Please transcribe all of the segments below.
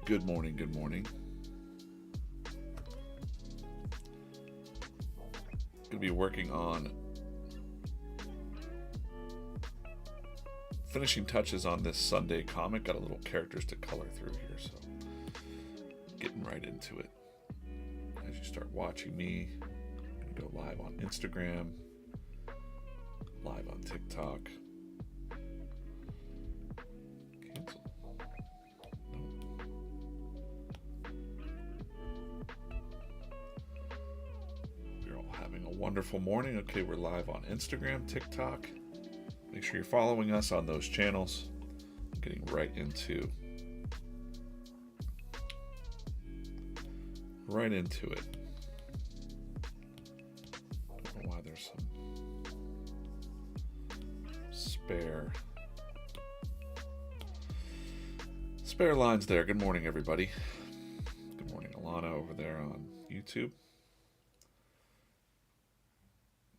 Good morning, good morning. Going to be working on finishing touches on this Sunday comic. Got a little characters to color through here, so getting right into it. As you start watching me, I'm going to go live on Instagram, live on TikTok. Cancel. You're all having a wonderful morning. Okay, we're live on Instagram, TikTok. Make sure you're following us on those channels. I'm getting right into it. Don't know why there's some spare lines there. Good morning, everybody. Good morning, Alana over there on YouTube.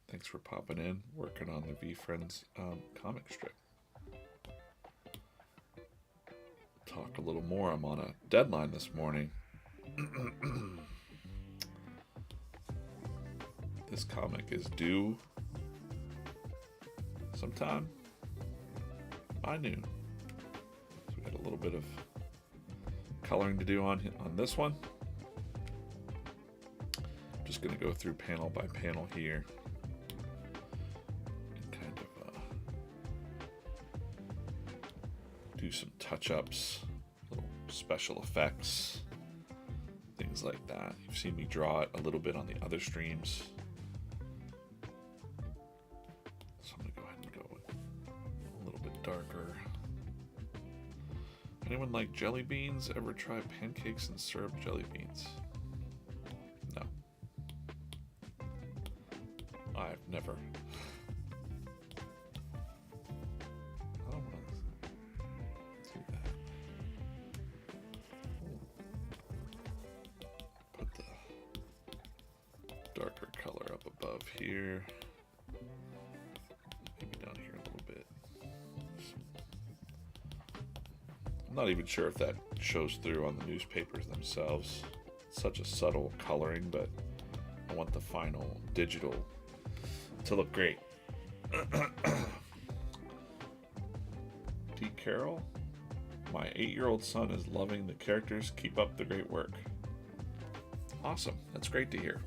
Thanks for popping in, working on the VeeFriends comic strip. Talk a little more. I'm on a deadline this morning. This comic is due sometime by noon. So we got a little bit of coloring to do on this one. Just going to go through panel by panel here. Do some touch-ups, little special effects, things like that. You've seen me draw it a little bit on the other streams. So I'm going to go ahead and go a little bit darker. Anyone like jelly beans? Ever try pancakes and syrup jelly beans? No. I've never. Darker color up above here, maybe down here a little bit. I'm not even sure if that shows through on the newspapers themselves. It's such a subtle coloring, but I want the final digital to look great. D. Carroll, my 8-year-old son is loving the characters. Keep up the great work. Awesome. That's great to hear.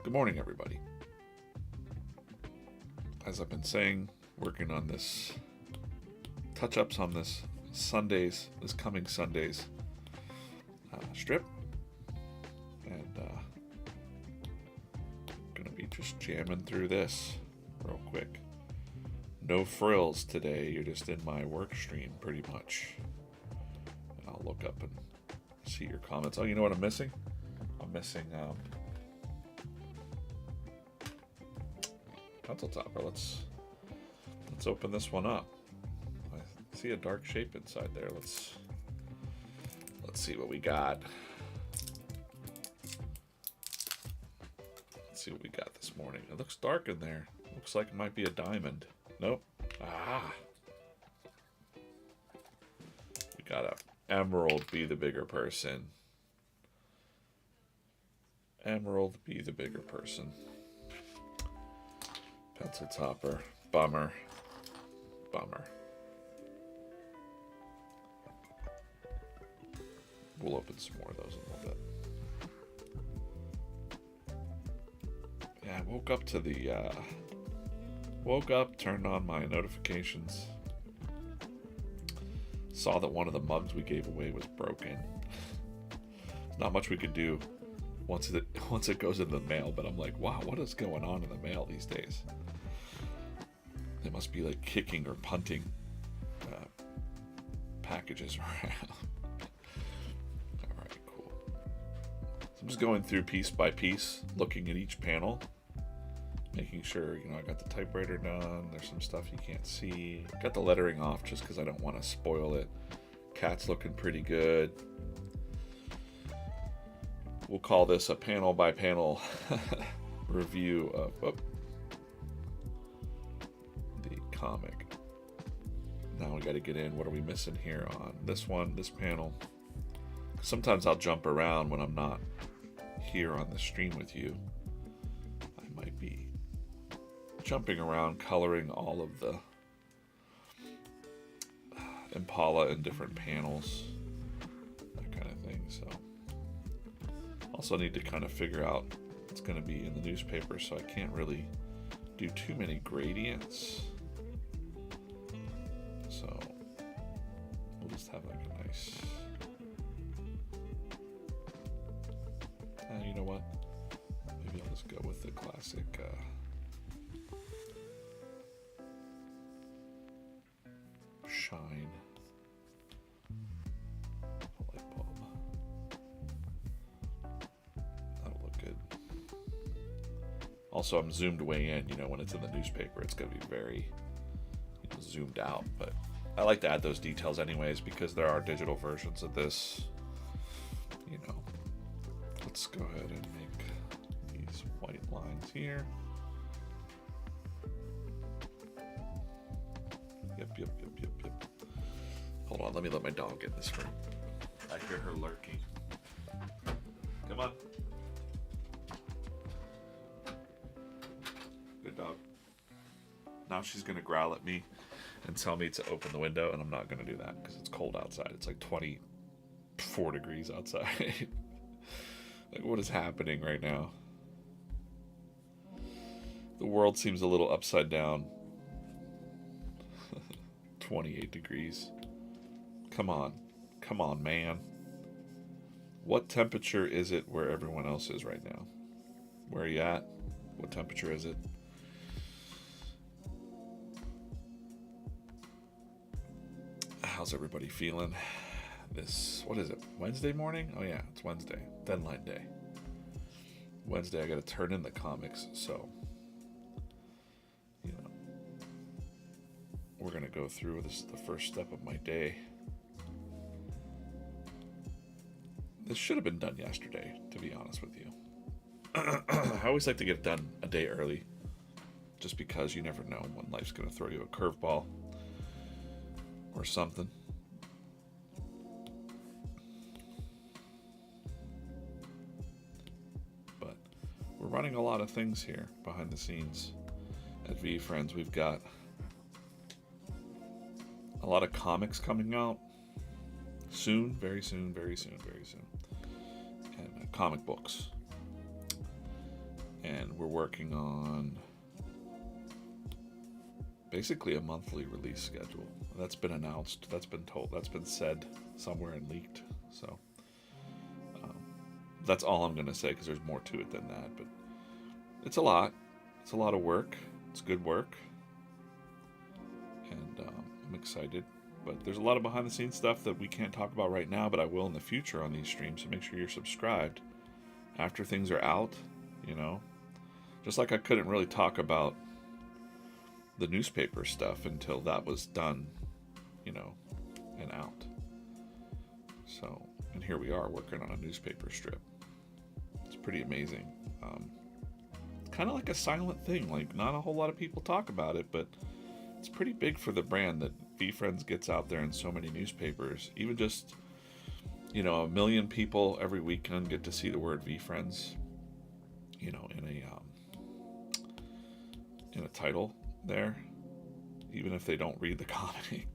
Good morning, everybody. As I've been saying, working on this touch-ups on this coming Sunday's strip, and gonna be just jamming through this real quick. No frills today. You're just in my work stream, pretty much. And I'll look up and see your comments. Oh, you know what I'm missing? I'm missing pencil topper. Let's open this one up. I see a dark shape inside there. Let's see what we got. Let's see what we got this morning. It looks dark in there. Looks like it might be a diamond. Nope. Ah. We got a emerald. Be the bigger person. Emerald. Be the bigger person. Pencil topper. Bummer. We'll open some more of those in a little bit. Yeah, I woke up, turned on my notifications. Saw that one of the mugs we gave away was broken. There's not much we could do once it goes in the mail, but I'm like, wow, what is going on in the mail these days? They must be like kicking or punting packages around. All right, cool. So I'm just going through piece by piece, looking at each panel, making sure, I got the typewriter done. There's some stuff you can't see. Got the lettering off just because I don't want to spoil it. Cat's looking pretty good. We'll call this a panel by panel review of the comic. Now we got to get in. What are we missing here on this one, this panel? Sometimes I'll jump around when I'm not here on the stream with you. I might be jumping around, coloring all of the Impala in different panels, that kind of thing. So also need to kind of figure out it's going to be in the newspaper, so I can't really do too many gradients. So we'll just have like a nice, you know what, maybe I'll just go with the classic shine light bulb. That'll look good. Also, I'm zoomed way in. You know, when it's in the newspaper, it's going to be very, you know, zoomed out. But I like to add those details anyways because there are digital versions of this. You know, let's go ahead and make these white lines here. Yep. Hold on, let me let my dog in this room. I hear her lurking. Come on. Good dog. Now she's gonna growl at me and tell me to open the window, and I'm not gonna do that because it's cold outside. It's like 24 degrees outside. Like, what is happening right now? The world seems a little upside down. 28 degrees. Come on, man. What temperature is it where everyone else is right now? Where are you at? What temperature is it? How's everybody feeling? What is it? Wednesday morning? Oh yeah, it's Wednesday. Deadline day. Wednesday I gotta turn in the comics, so you know, we're gonna go through. This is the first step of my day. This should have been done yesterday, to be honest with you. I always like to get it done a day early, just because you never know when life's gonna throw you a curveball or something. But we're running a lot of things here behind the scenes at VeeFriends. We've got a lot of comics coming out soon, very soon, and comic books. And we're working on basically a monthly release schedule. That's been announced, that's been told, that's been said somewhere and leaked. So that's all I'm going to say because there's more to it than that. But it's a lot. It's a lot of work. It's good work. And I'm excited. But there's a lot of behind the scenes stuff that we can't talk about right now, but I will in the future on these streams. So make sure you're subscribed after things are out, you know. Just like I couldn't really talk about the newspaper stuff until that was done, you know, and out. So, and here we are working on a newspaper strip. It's pretty amazing. Kind of like a silent thing. Like, not a whole lot of people talk about it, but it's pretty big for the brand that VeeFriends gets out there in so many newspapers. Even just, you know, 1 million people every weekend get to see the word VeeFriends, you know, in a title there, even if they don't read the comic.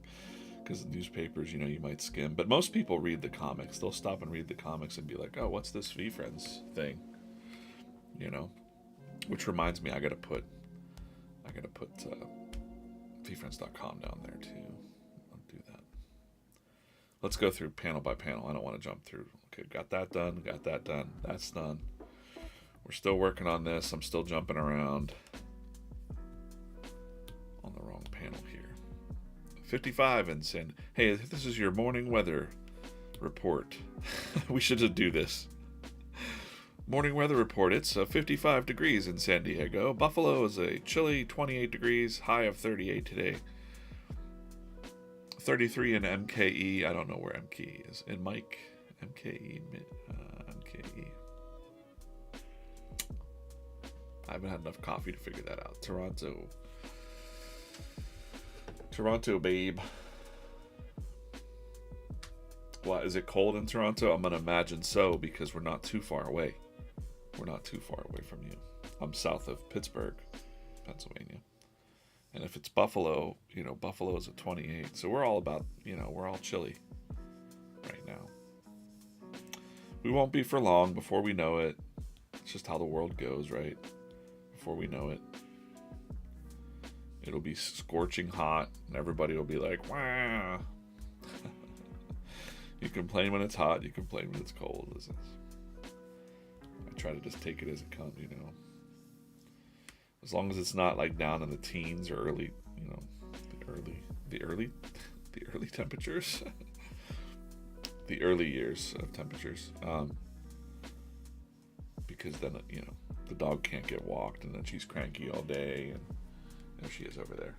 Because the newspapers, you know, you might skim, but most people read the comics. They'll stop and read the comics and be like, "Oh, what's this VeeFriends thing?" You know, which reminds me, I gotta put VeeFriends.com down there too. I'll do that. Let's go through panel by panel. I don't want to jump through. Okay, got that done. That's done. We're still working on this. I'm still jumping around on the wrong panel here. 55 and send. Hey, this is your morning weather report. We should just do this. Morning weather report. It's 55 degrees in San Diego. Buffalo is a chilly 28 degrees, high of 38 today. 33 in MKE. I don't know where MKE is. In Mike, MKE. MKE. I haven't had enough coffee to figure that out. Toronto, babe. Why is it cold in Toronto? I'm gonna imagine so, because we're not too far away. We're not too far away from you. I'm south of Pittsburgh, Pennsylvania. And if it's Buffalo, Buffalo is at 28. So we're all about, we're all chilly right now. We won't be for long. Before we know it. It's just how the world goes, right? Before we know it, it'll be scorching hot, and everybody will be like, "Wow!" You complain when it's hot, you complain when it's cold. I try to just take it as it comes, As long as it's not like down in the teens or early, the early temperatures, the early years of temperatures. Because then, the dog can't get walked, and then she's cranky all day, and there she is over there.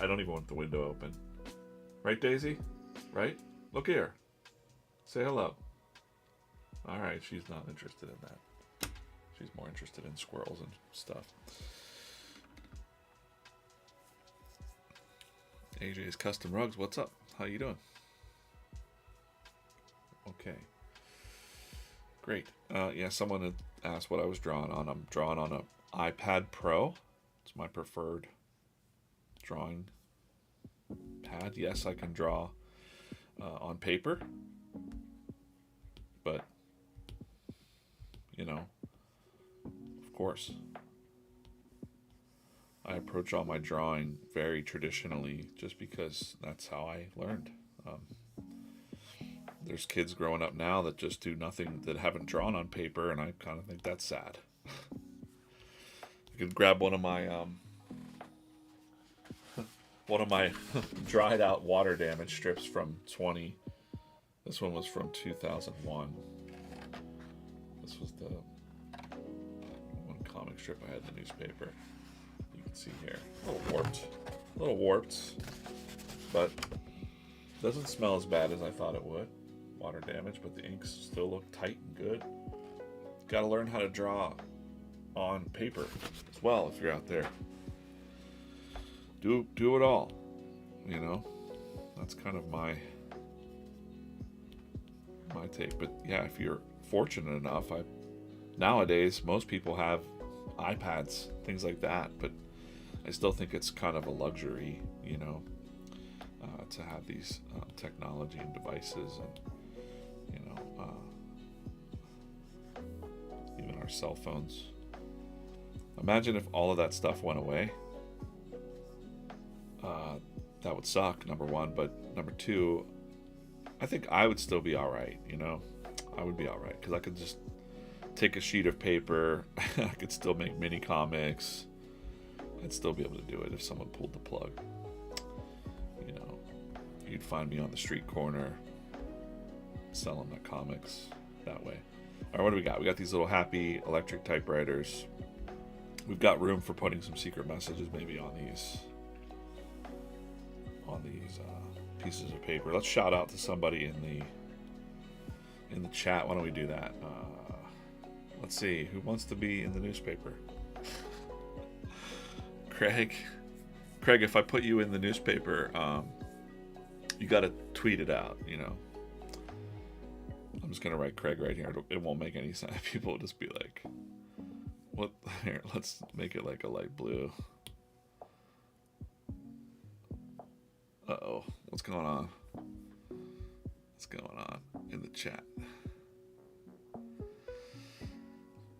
I don't even want the window open. Right, Daisy? Right? Look here. Say hello. All right, she's not interested in that. She's more interested in squirrels and stuff. AJ's Custom Rugs, what's up? How you doing? Okay. Great. Someone had asked what I was drawing on. I'm drawing on an iPad Pro. It's my preferred drawing pad. Yes, I can draw on paper, but of course, I approach all my drawing very traditionally, just because that's how I learned. There's kids growing up now that just do nothing, that haven't drawn on paper, and I kind of think that's sad. I could grab one of my dried out water damage strips from this one was from 2001. This was the one comic strip I had in the newspaper. You can see here, a little warped, but doesn't smell as bad as I thought it would. Water damage, but the inks still look tight and good. Got to learn how to draw on paper as well if you're out there. Do it all, That's kind of my take. But yeah, if you're fortunate enough, nowadays most people have iPads, things like that. But I still think it's kind of a luxury, to have these technology and devices, and even our cell phones. Imagine if all of that stuff went away. That would suck, number one. But number two, I think I would still be all right. I would be all right, because I could just take a sheet of paper. I could still make mini comics. I'd still be able to do it if someone pulled the plug. You'd find me on the street corner selling my comics that way. All right, what do we got? We got these little happy electric typewriters. We've got room for putting some secret messages maybe on these pieces of paper. Let's shout out to somebody in the chat. Why don't we do that? Let's see, who wants to be in the newspaper? Craig, if I put you in the newspaper, you got to tweet it out, I'm just going to write Craig right here. It won't make any sense. People will just be like, what? Here, let's make it like a light blue. Uh-oh. What's going on? What's going on in the chat?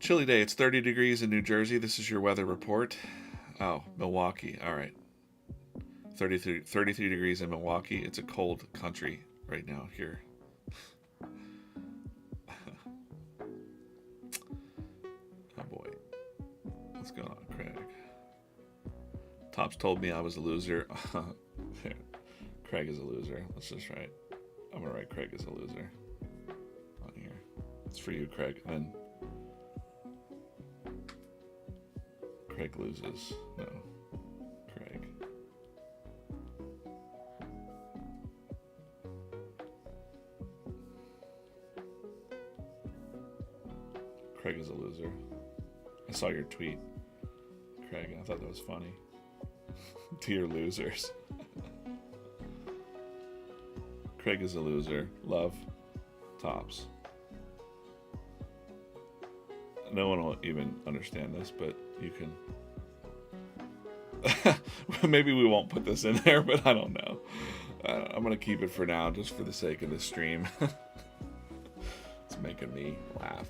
Chilly day. It's 30 degrees in New Jersey. This is your weather report. Oh, Milwaukee. All right. 33 degrees in Milwaukee. It's a cold country right now here. Oh boy. What's going on, Craig? Tops told me I was a loser. Craig is a loser. Let's just write. I'm going to write Craig is a loser on here. It's for you, Craig. And then Craig loses. No. Craig. Craig is a loser. I saw your tweet, Craig. I thought that was funny. Dear losers. Craig is a loser. Love, Tops. No one will even understand this, but you can. Maybe we won't put this in there, but I don't know. I'm going to keep it for now, just for the sake of the stream. It's making me laugh.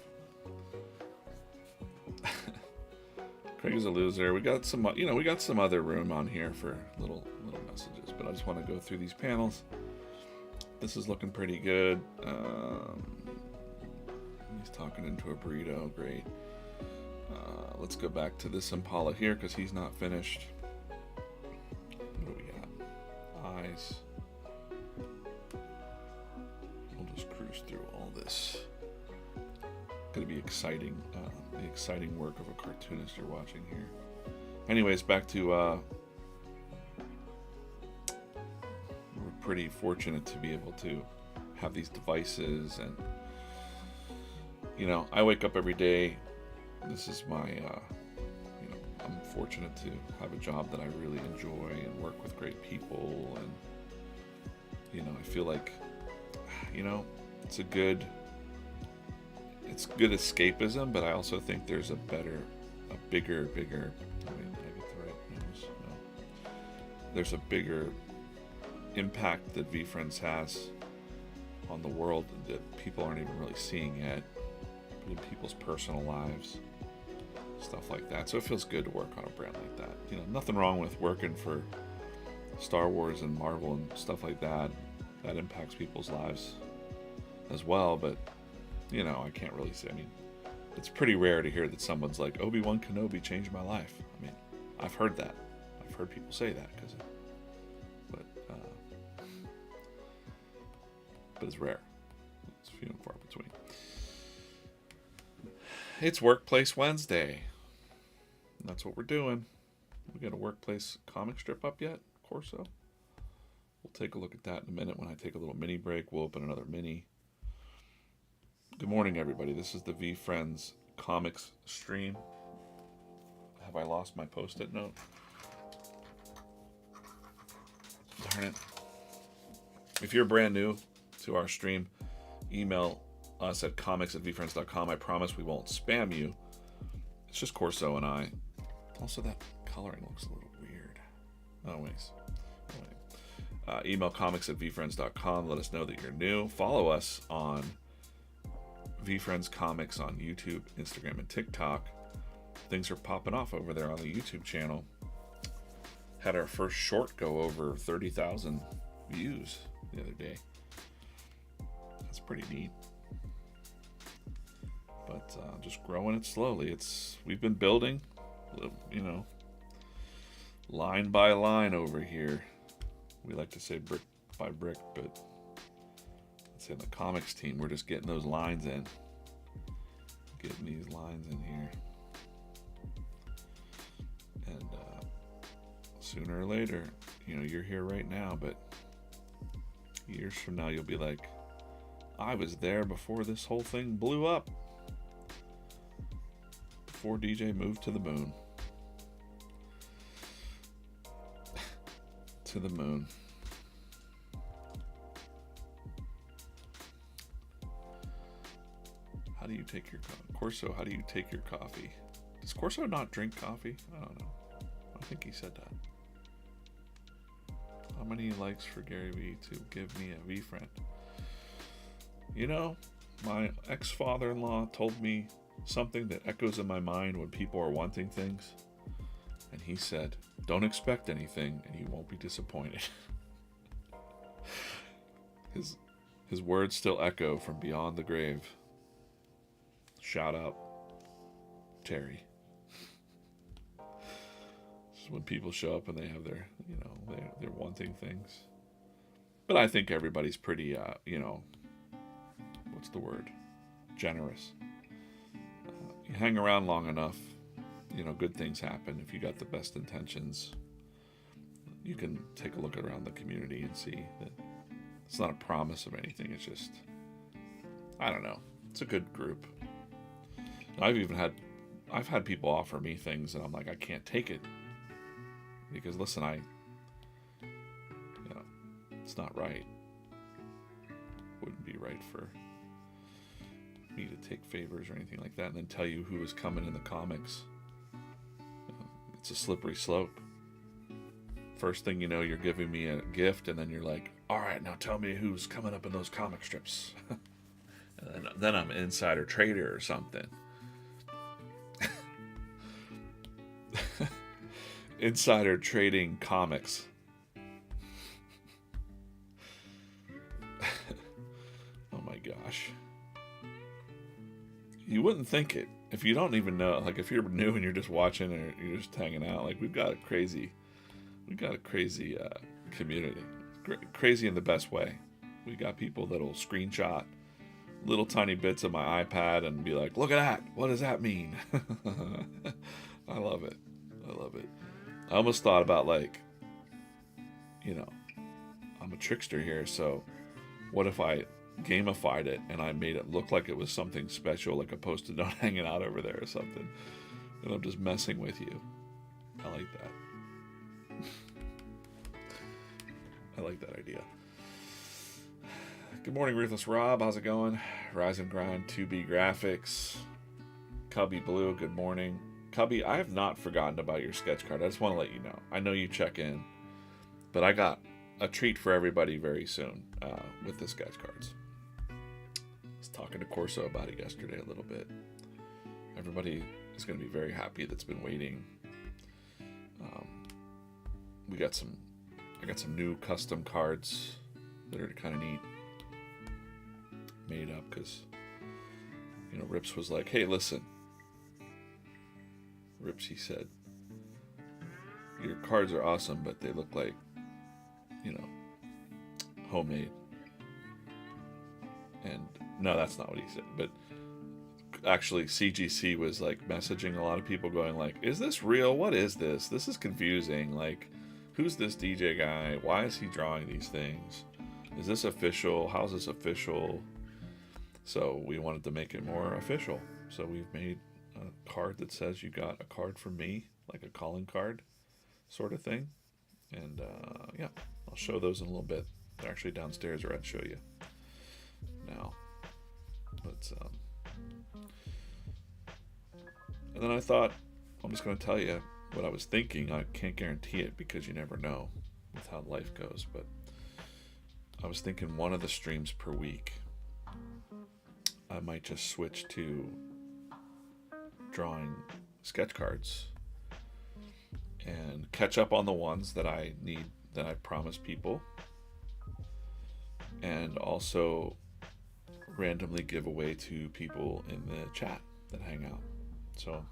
Craig is a loser. We got some, we got some other room on here for little messages, but I just want to go through these panels. This is looking pretty good. He's talking into a burrito. Great. Let's go back to this Impala here because he's not finished. What do we got? Eyes. We'll just cruise through all this. Going to be exciting. The exciting work of a cartoonist you're watching here. Anyways, back to we're pretty fortunate to be able to have these devices, and I wake up every day. This is my I'm fortunate to have a job that I really enjoy and work with great people, and I feel like it's good escapism, but I also think there's a bigger, I mean, did I get the right nose? No. There's a bigger impact that VeeFriends has on the world that people aren't even really seeing yet, but in people's personal lives, stuff like that. So it feels good to work on a brand like that. Nothing wrong with working for Star Wars and Marvel and stuff like that. That impacts people's lives as well, but I can't really say. I mean, it's pretty rare to hear that someone's like, Obi-Wan Kenobi changed my life. I mean, I've heard that. I've heard people say that, but it's rare. It's few and far between. It's Workplace Wednesday. That's what we're doing. We got a Workplace comic strip up yet, Corso? We'll take a look at that in a minute. When I take a little mini break, we'll open another mini. Good morning, everybody. This is the VeeFriends Comics stream. Have I lost my post-it note? Darn it. If you're brand new to our stream, email us at comics@veefriends.com. I promise we won't spam you. It's just Corso and I. Also, that coloring looks a little weird. Anyways. Email comics@veefriends.com. Let us know that you're new. Follow us on VeeFriends Comics on YouTube, Instagram, and TikTok. Things are popping off over there on the YouTube channel. Had our first short go over 30,000 views the other day. That's pretty neat. But just growing it slowly. We've been building, line by line over here. We like to say brick by brick, but let's say in the comics team, we're just getting those lines in. Getting these lines in here. And sooner or later, you're here right now, but years from now, you'll be like, I was there before this whole thing blew up. Before DJ moved to the moon. To the moon. How do you take your Corso? How do you take your coffee? Does Corso not drink coffee? I don't know. I think he said that. How many likes for Gary Vee to give me a VeeFriend? My ex-father-in-law told me something that echoes in my mind when people are wanting things. And he said, don't expect anything and you won't be disappointed. His words still echo from beyond the grave. Shout out, Terry. Just when people show up and they have their, they're wanting things. But I think everybody's pretty, what's the word? Generous. You hang around long enough, good things happen. If you got the best intentions, you can take a look around the community and see that it's not a promise of anything. It's just, I don't know. It's a good group. I've had people offer me things and I'm like, I can't take it because listen, it's not right. Wouldn't be right for me to take favors or anything like that and then tell you who is coming in the comics. It's a slippery slope. First thing you know, you're giving me a gift, and then you're like, all right, now tell me who's coming up in those comic strips. And then I'm an insider trader or something. Insider trading comics. Oh my gosh. You wouldn't think it if you don't even know. Like, if you're new and you're just watching or you're just hanging out, like, we've got a crazy community. Crazy in the best way. We got people that'll screenshot little tiny bits of my iPad and be like, look at that. What does that mean? I love it. I almost thought about, like, I'm a trickster here, so what if I gamified it and I made it look like it was something special, like a Post-it note hanging out over there or something, and I'm just messing with you. I like that. I like that idea. Good morning, Ruthless Rob. How's it going? Rise and Grind 2B Graphics. Cubby Blue, good morning. Cubby, I have not forgotten about your sketch card. I just want to let you know. I know you check in, but I got a treat for everybody very soon with the sketch cards. I was talking to Corso about it yesterday a little bit. Everybody is going to be very happy that's been waiting. I got some new custom cards that are kind of neat, made up because, Rips was like, hey, listen. Rips, he said, your cards are awesome, but they look like, homemade. And no, that's not what he said. But actually, CGC was like messaging a lot of people going like, is this real? What is this? This is confusing. Like, who's this DJ guy? Why is he drawing these things? Is this official? How's this official? So we wanted to make it more official. So we've made a card that says you got a card from me, like a calling card sort of thing. And yeah, I'll show those in a little bit. They're actually downstairs, or I'd show you now. But and then I thought, I'm just going to tell you what I was thinking. I can't guarantee it because you never know with how life goes. But I was thinking one of the streams per week, I might just switch to drawing sketch cards and catch up on the ones that I need, that I promised people, and also randomly give away to people in the chat that hang out. So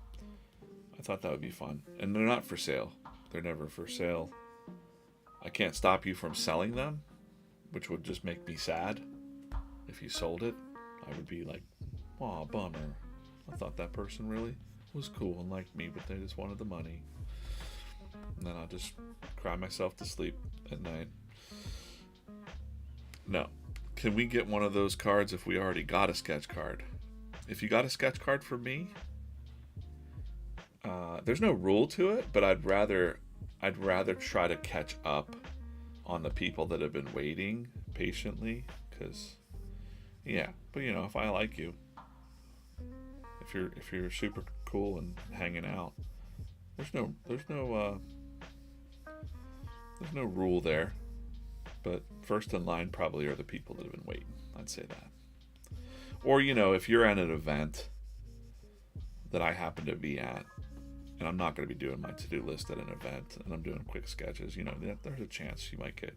I thought that would be fun. And they're not for sale. They're never for sale. I can't stop you from selling them, which would just make me sad. If you sold it, I would be like, aw, bummer. I thought that person really was cool and liked me, but they just wanted the money. And then I'll just cry myself to sleep at night. No. Can we get one of those cards if we already got a sketch card? If you got a sketch card for me, there's no rule to it, but I'd rather try to catch up on the people that have been waiting patiently, because yeah, but if I like you, if you're super cool and hanging out, there's no rule there. But first in line probably are the people that have been waiting. I'd say that. Or if you're at an event that I happen to be at, and I'm not going to be doing my to-do list at an event, and I'm doing quick sketches, there's a chance you might get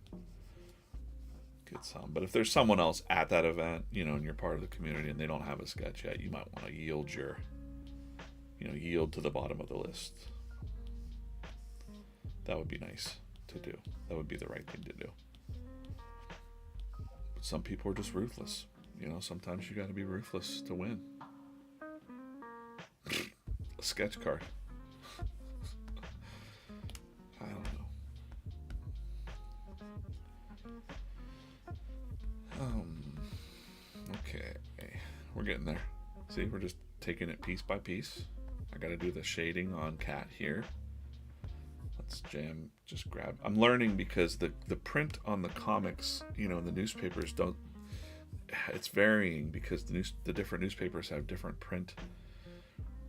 some. But if there's someone else at that event, and you're part of the community and they don't have a sketch yet, you might want to yield to the bottom of the list. That would be nice to do. That would be the right thing to do. But some people are just ruthless. Sometimes you got to be ruthless to win. A sketch card. I don't know. Okay. We're getting there. See, we're just taking it piece by piece. I got to do the shading on Cat here. Let's just grab. I'm learning because the print on the comics, the newspapers it's varying because the different newspapers have different print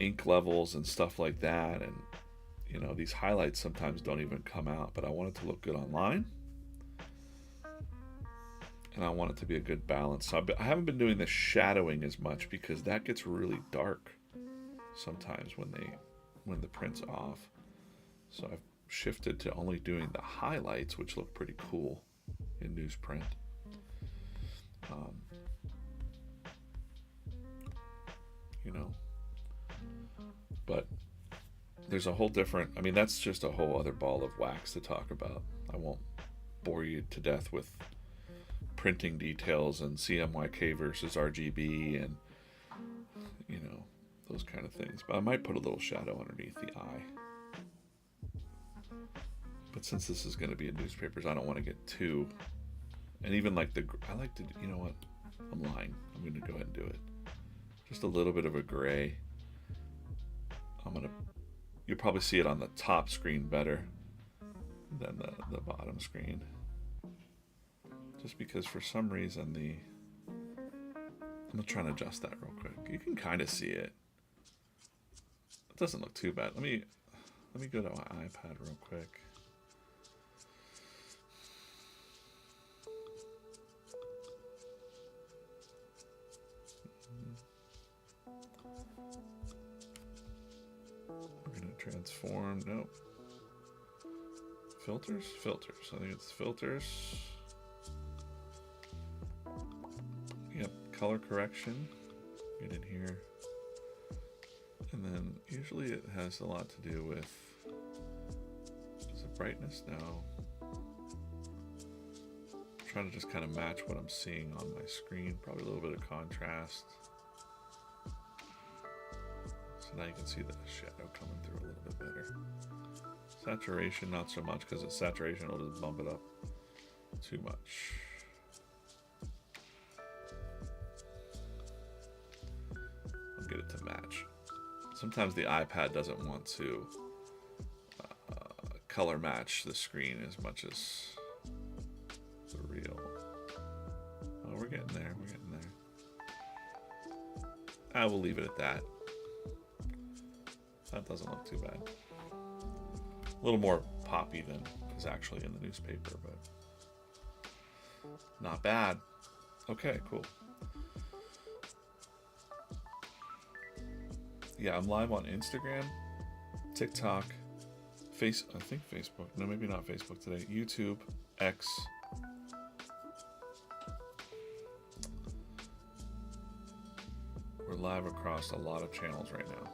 ink levels and stuff like that, and you know, these highlights sometimes don't even come out, but I want it to look good online, and I want it to be a good balance. So I haven't been doing the shadowing as much because that gets really dark sometimes when the print's off. So I've shifted to only doing the highlights, which look pretty cool in newsprint. You know, but there's a whole different, I mean, that's just a whole other ball of wax to talk about. I won't bore you to death with printing details and CMYK versus RGB and, you know, those kind of things. But I might put a little shadow underneath the eye. But since this is going to be in newspapers, I don't want to get too, and even like I like to, you know what, I'm lying. I'm going to go ahead and do it. Just a little bit of a gray. You'll probably see it on the top screen better than the bottom screen. Just because for some reason I'm gonna try and adjust that real quick. You can kind of see it. It doesn't look too bad. Let me go to my iPad real quick. We're gonna transform. Nope. Filters. I think it's filters. Yep, color correction. Get in here. And then usually it has a lot to do with, is it brightness? No. I'm trying to just kind of match what I'm seeing on my screen. Probably a little bit of contrast. So now you can see the shadow coming through a little bit better. Saturation, not so much, because saturation will just bump it up too much. I'll get it to match. Sometimes the iPad doesn't want to color match the screen as much as the real. Oh, we're getting there. I will leave it at that. That doesn't look too bad. A little more poppy than is actually in the newspaper, but not bad. Okay, cool. Yeah, I'm live on Instagram, TikTok, I think Facebook. No, maybe not Facebook today. YouTube, X. We're live across a lot of channels right now.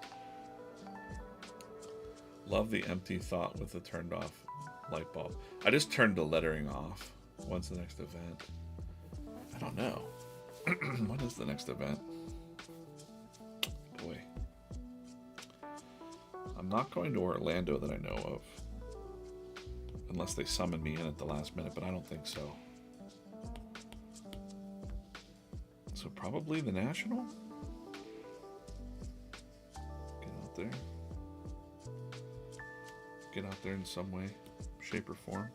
Love the empty thought with the turned off light bulb. I just turned the lettering off. When's the next event? I don't know. When is the next event? Boy. I'm not going to Orlando that I know of. Unless they summon me in at the last minute, but I don't think so. So probably the National? Get out there. Get out there in some way, shape, or form.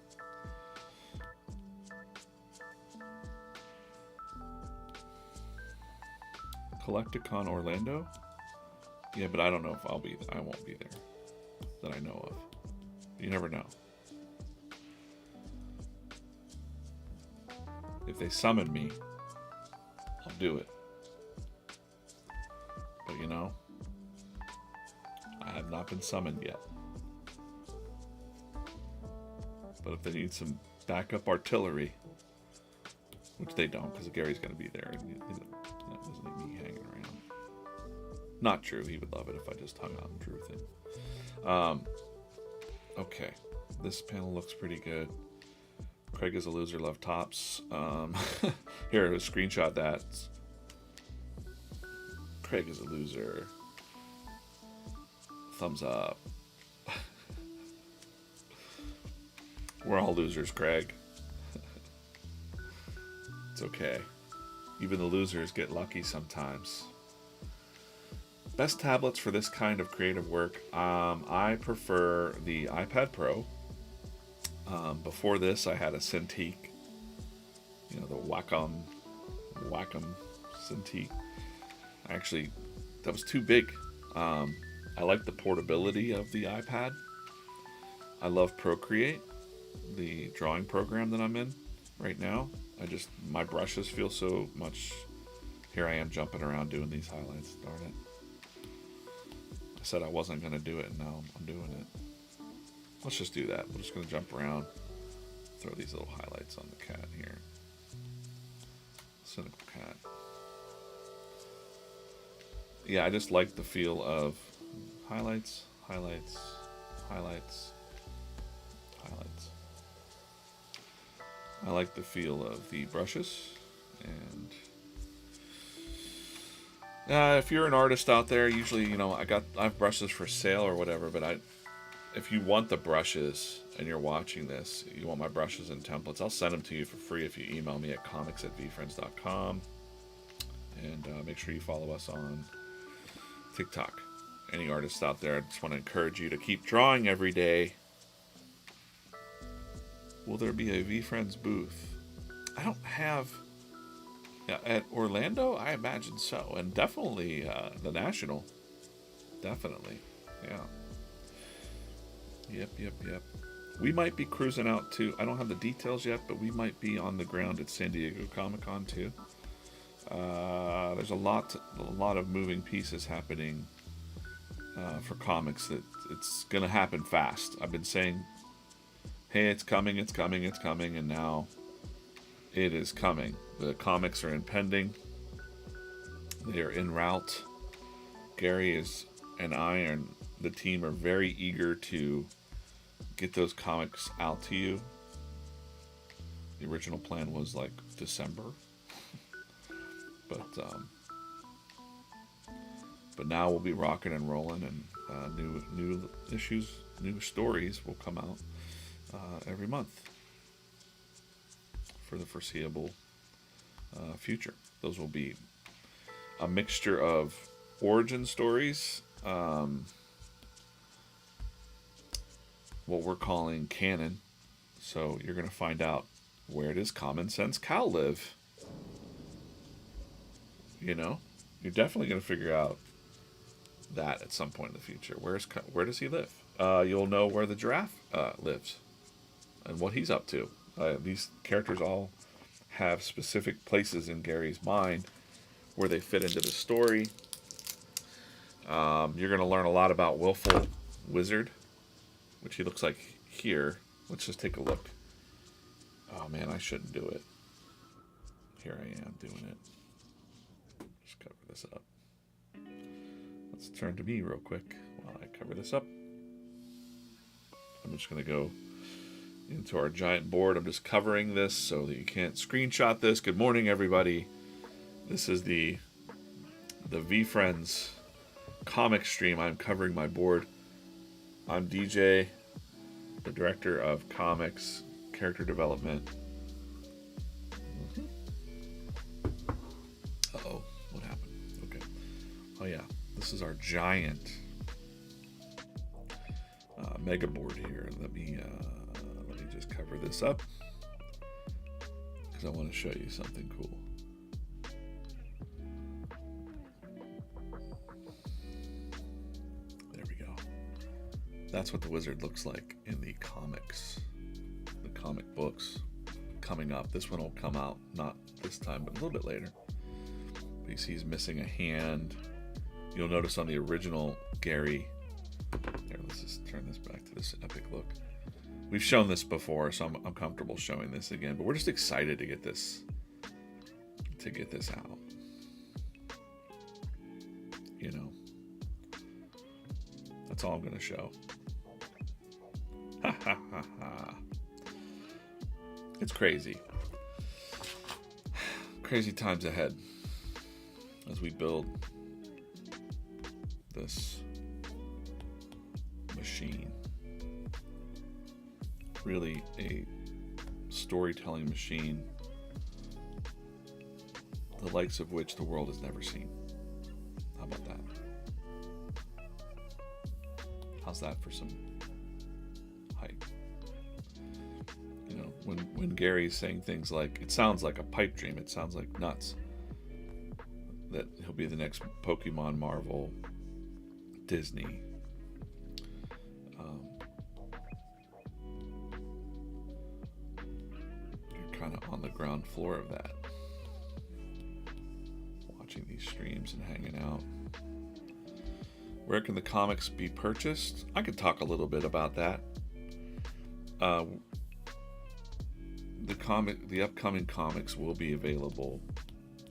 Collecticon Orlando? Yeah, but I don't know if I won't be there. That I know of. You never know. If they summon me, I'll do it. But you know, I have not been summoned yet. But if they need some backup artillery, which they don't, because Gary's going to be there, and doesn't need me hanging around. Not true. He would love it if I just hung out and drew things. Okay, this panel looks pretty good. Craig is a loser. Love tops. Here, screenshot that. Craig is a loser. Thumbs up. We're all losers, Craig. It's okay. Even the losers get lucky sometimes. Best tablets for this kind of creative work. I prefer the iPad Pro. Before this, I had a Cintiq. You know, the Wacom Wacom Cintiq. Actually, that was too big. I like the portability of the iPad. I love Procreate, the drawing program that I'm in right now. My brushes feel so much. Here I am jumping around doing these highlights. Darn it. I said I wasn't going to do it, and now I'm doing it. Let's just do that. We're just going to jump around, throw these little highlights on the cat here. Cynical cat. Yeah, I just like the feel of highlights, highlights, highlights, highlights. I like the feel of the brushes, and if you're an artist out there, usually, I have brushes for sale or whatever, but if you want the brushes and you're watching this, you want my brushes and templates, I'll send them to you for free if you email me at comics@VeeFriends.com. And make sure you follow us on TikTok. Any artists out there, I just want to encourage you to keep drawing every day. Will there be a VeeFriends booth? I don't have... At Orlando, I imagine so. And definitely the National. Definitely. Yeah. Yep. We might be cruising out to... I don't have the details yet, but we might be on the ground at San Diego Comic-Con too. There's a lot of moving pieces happening for comics that it's going to happen fast. I've been saying, hey, it's coming, and now it is coming. The comics are impending. They are en route. Gary and I and the team are very eager to get those comics out to you. The original plan was like December. But now we'll be rocking and rolling, and new issues, new stories will come out every month for the foreseeable future. Those will be a mixture of origin stories, what we're calling canon. So you're going to find out, where does Common Sense Cal live? You're definitely going to figure out that at some point in the future. Where does he live? You'll know where the giraffe lives and what he's up to. These characters all have specific places in Gary's mind where they fit into the story. You're going to learn a lot about Willful Wizard, which he looks like here. Let's just take a look. Oh man, I shouldn't do it. Here I am doing it. Just cover this up. Let's turn to me real quick while I cover this up. I'm just going to go into our giant board. I'm just covering this so that you can't screenshot this. Good morning, everybody. This is the VeeFriends comic stream. I'm covering my board. I'm DJ, the Director of Comics, Character Development. Uh-oh, what happened? Okay. Oh yeah, this is our giant mega board here. Let me just cover this up because I want to show you something cool. There we go. That's what the wizard looks like in the comics, the comic books coming up. This one will come out not this time, but a little bit later. But you see he's missing a hand. You'll notice on the original Gary. Here, let's just turn this back to this epic look. We've shown this before, so I'm comfortable showing this again. But we're just excited to get this out. That's all I'm going to show. Ha ha ha ha. It's crazy. Crazy times ahead as we build this machine. Really a storytelling machine, the likes of which the world has never seen. How about that? How's that for some hype? When Gary's saying things like, it sounds like a pipe dream, it sounds like nuts. that he'll be the next Pokemon, Marvel, Disney. You're kind of on the ground floor of that, watching these streams and hanging out. Where can the comics be purchased? I could talk a little bit about that. The upcoming comics will be available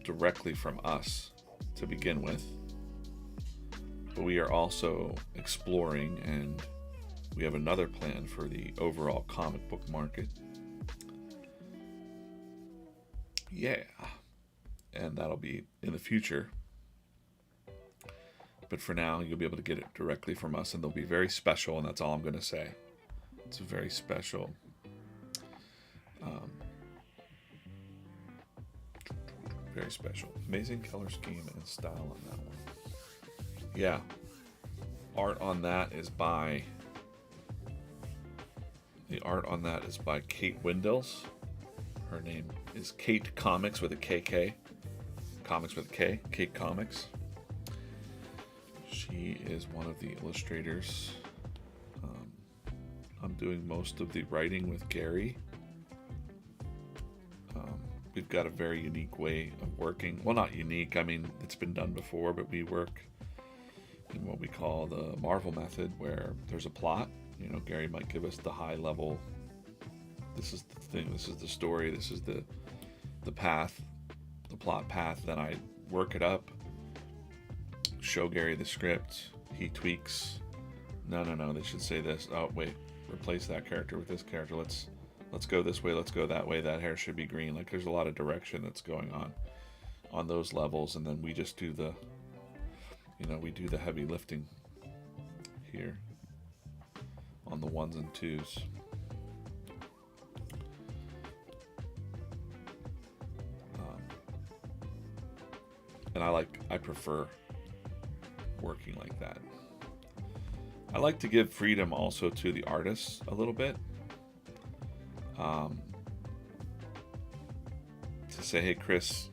directly from us to begin with, but we are also exploring, and we have another plan for the overall comic book market. Yeah, and that'll be in the future. But for now, you'll be able to get it directly from us, and they'll be very special, and that's all I'm going to say. It's very special. Very special. Amazing color scheme and style on that one. Yeah. The art on that is by Kate Windells. Her name is Kate Comics with a KK. Comics with a K. Kate Comics. She is one of the illustrators. I'm doing most of the writing with Gary. We've got a very unique way of working. Well, not unique. I mean, it's been done before, but we work in what we call the Marvel method, where there's a plot. You know, Gary might give us the high level. This is the thing. This is the story. This is the path, the plot path. Then I work it up. Show Gary the script. He tweaks. No. They should say this. Oh wait, replace that character with this character. Let's go this way. Let's go that way. That hair should be green. Like, there's a lot of direction that's going on those levels, and then we just do the, we do the heavy lifting here on the ones and twos. And I prefer working like that. I like to give freedom also to the artists a little bit. To say, hey Chris,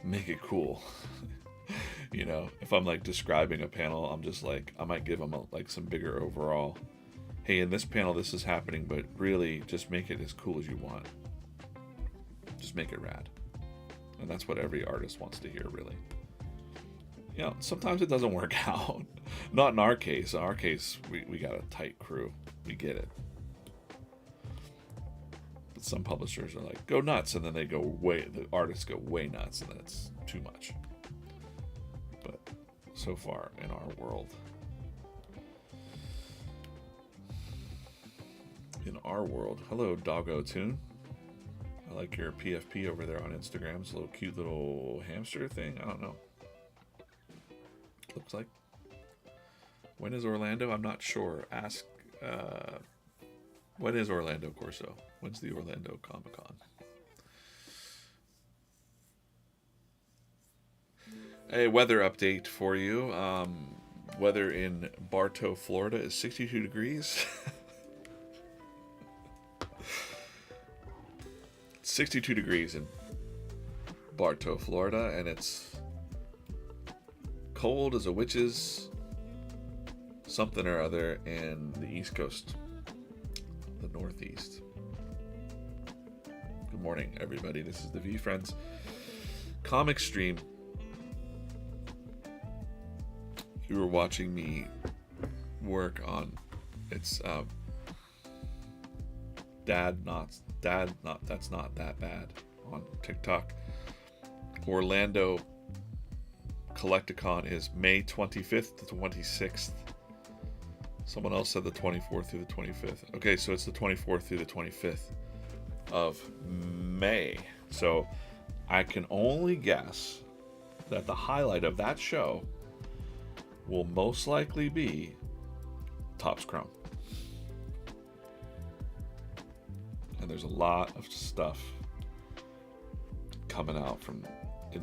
make it cool. If I'm like describing a panel, I'm just like, I might give them some bigger overall. Hey, in this panel this is happening, but really just make it as cool as you want. Just make it rad. And that's what every artist wants to hear, really. Sometimes it doesn't work out. Not in our case. In our case, we got a tight crew. We get it. But some publishers are like, go nuts, and then the artists go way nuts, and then it's too much. But so far in our world, hello Doggo Tune. I like your PFP over there on Instagram. It's a little cute little hamster thing. I don't know. Looks like. When is Orlando? I'm not sure. Ask. When is Orlando Corso? When's the Orlando Comic Con? A weather update for you. Weather in Bartow, Florida is 62 degrees. 62 degrees in Bartow, Florida, and it's cold as a witch's something or other in the East Coast, the Northeast. Good morning, everybody. This is the VeeFriends comic stream. You were watching me work on it's that's not that bad on TikTok. Orlando Collecticon is May 25th to 26th. Someone else said the 24th through the 25th. Okay, so it's the 24th through the 25th of May. So I can only guess that the highlight of that show will most likely be Topps Chrome. And there's a lot of stuff coming out from in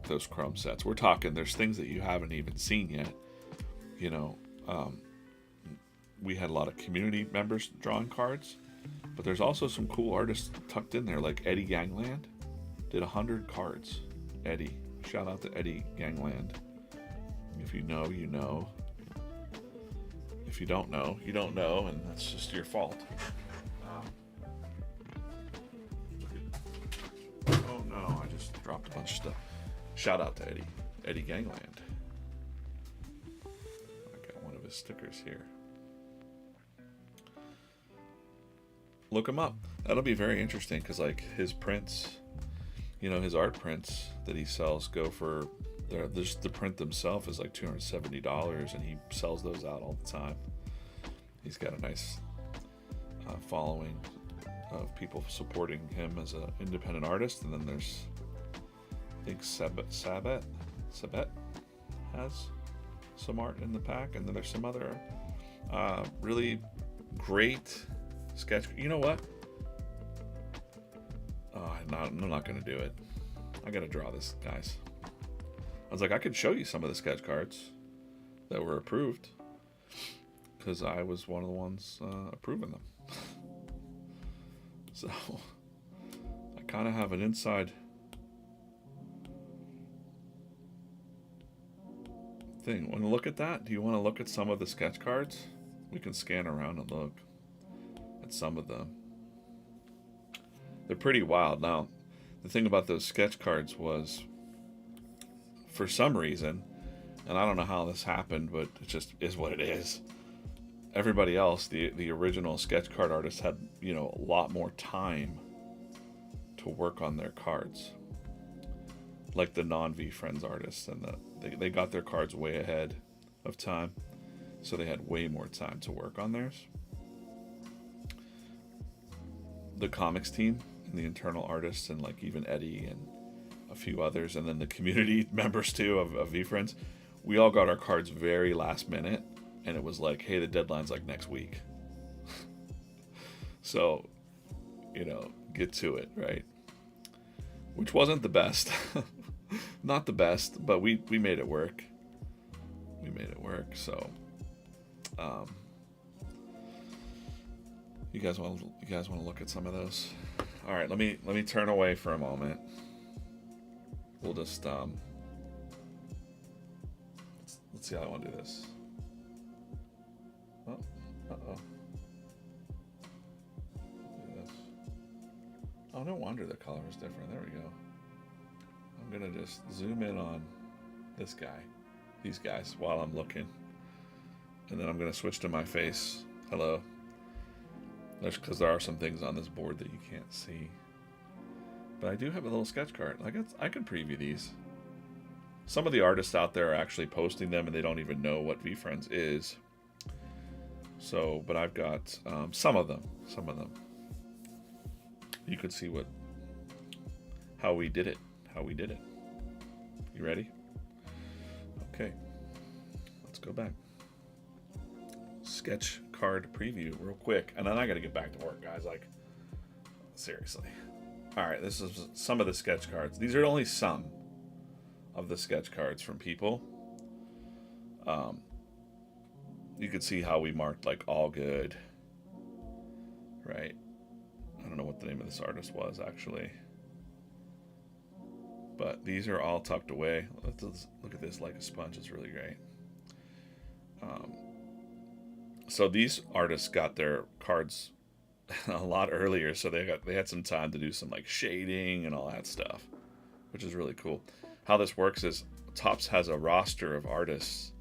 those Chrome sets. We're talking, there's things that you haven't even seen yet. We had a lot of community members drawing cards, but there's also some cool artists tucked in there, like Eddie Gangland did 100 cards. Eddie Shout out to Eddie Gangland. If you know, you know. If you don't know, you don't know, and that's just your fault. Oh no, I just dropped a bunch of stuff. Shout out to Eddie Gangland. I got one of his stickers here. Look him up. That'll be very interesting because, like, his prints, you know, his art prints that he sells go for, just the print themselves is like $270, and he sells those out all the time. He's got a nice following of people supporting him as an independent artist. And then there's, I think Sabet has some art in the pack, and then there's some other really great sketch. You know what? I'm not gonna do it. I gotta draw this, guys. I was like, I could show you some of the sketch cards that were approved because I was one of the ones approving them. So I kind of have an inside thing. Want to look at that? Do you want to look at some of the sketch cards? We can scan around and look at some of them. They're pretty wild. Now, the thing about those sketch cards was, for some reason, and I don't know how this happened, but it just is what it is. Everybody else, the original sketch card artists had, you know, a lot more time to work on their cards. Like the non-VeeFriends artists, and they got their cards way ahead of time, so they had way more time to work on theirs. The comics team and the internal artists, and like even Eddie and a few others, and then the community members too of VeeFriends, we all got our cards very last minute, and it was like, hey, the deadline's like next week. So, you know, get to it, right? Which wasn't the best. Not the best, but we made it work. We made it work. So, you guys want to look at some of those? All right, let me turn away for a moment. We'll just let's see how I want to do this. Oh, uh-oh. Do this. Oh, no wonder the color is different. There we go. I'm gonna just zoom in on this guy, these guys, while I'm looking, and then I'm gonna switch to my face. Hello. That's because there are some things on this board that you can't see. But I do have a little sketch card. I can preview these. Some of the artists out there are actually posting them, and they don't even know what VeeFriends is. So, but I've got some of them. You could see how we did it. You ready? Okay. Let's go back. Sketch card preview real quick, and then I got to get back to work, guys. Like, seriously. All right, this is some of the sketch cards. These are only some of the sketch cards from people. You could see how we marked like all good, right? I don't know what the name of this artist was actually, but these are all tucked away. Let's look at this like a sponge. It's really great. So these artists got their cards a lot earlier, so they had some time to do some like shading and all that stuff, which is really cool. How this works is Topps has a roster of artists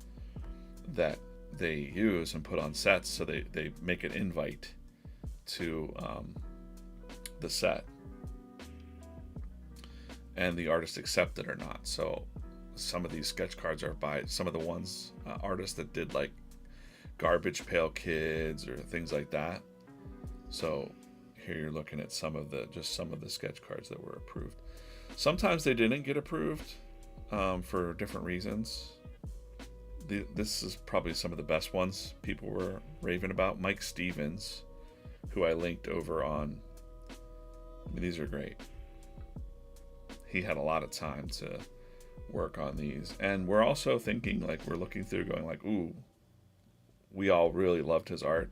that they use and put on sets, so they make an invite to the set, and the artist accept it or not. So some of these sketch cards are by some of the ones artists that did like Garbage Pail Kids or things like that. So here you're looking at some of the sketch cards that were approved. Sometimes they didn't get approved for different reasons. This is probably some of the best ones people were raving about. Mike Stevens, who I linked over on. I mean, these are great. He had a lot of time to work on these. And we're also thinking, like, we're looking through going like, ooh, we all really loved his art.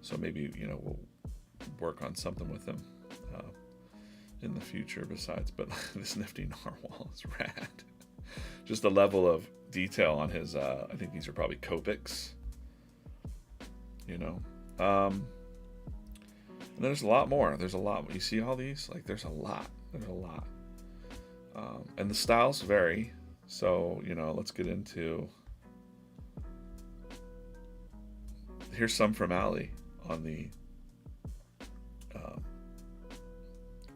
So maybe, you know, we'll work on something with him in the future besides. But this nifty narwhal is rad. just the level of detail on his, I think these are probably Copics, you know. And there's a lot more. There's a lot. You see all these? Like, there's a lot. There's a lot. And the styles vary. So, you know, let's get into... Here's some from Allie on the...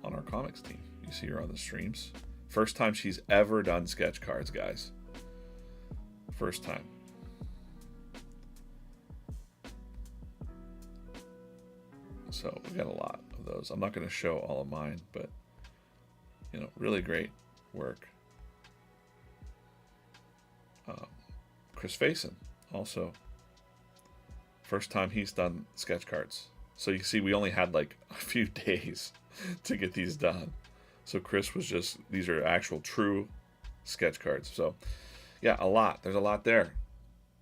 on our comics team. You see her on the streams. First time she's ever done sketch cards, guys. First time. So we got a lot of those. I'm not going to show all of mine, but you know, really great work. Chris Faison, also first time he's done sketch cards. So you see, we only had like a few days to get these done. So Chris was just, these are actual true sketch cards. So yeah, a lot. There's a lot there.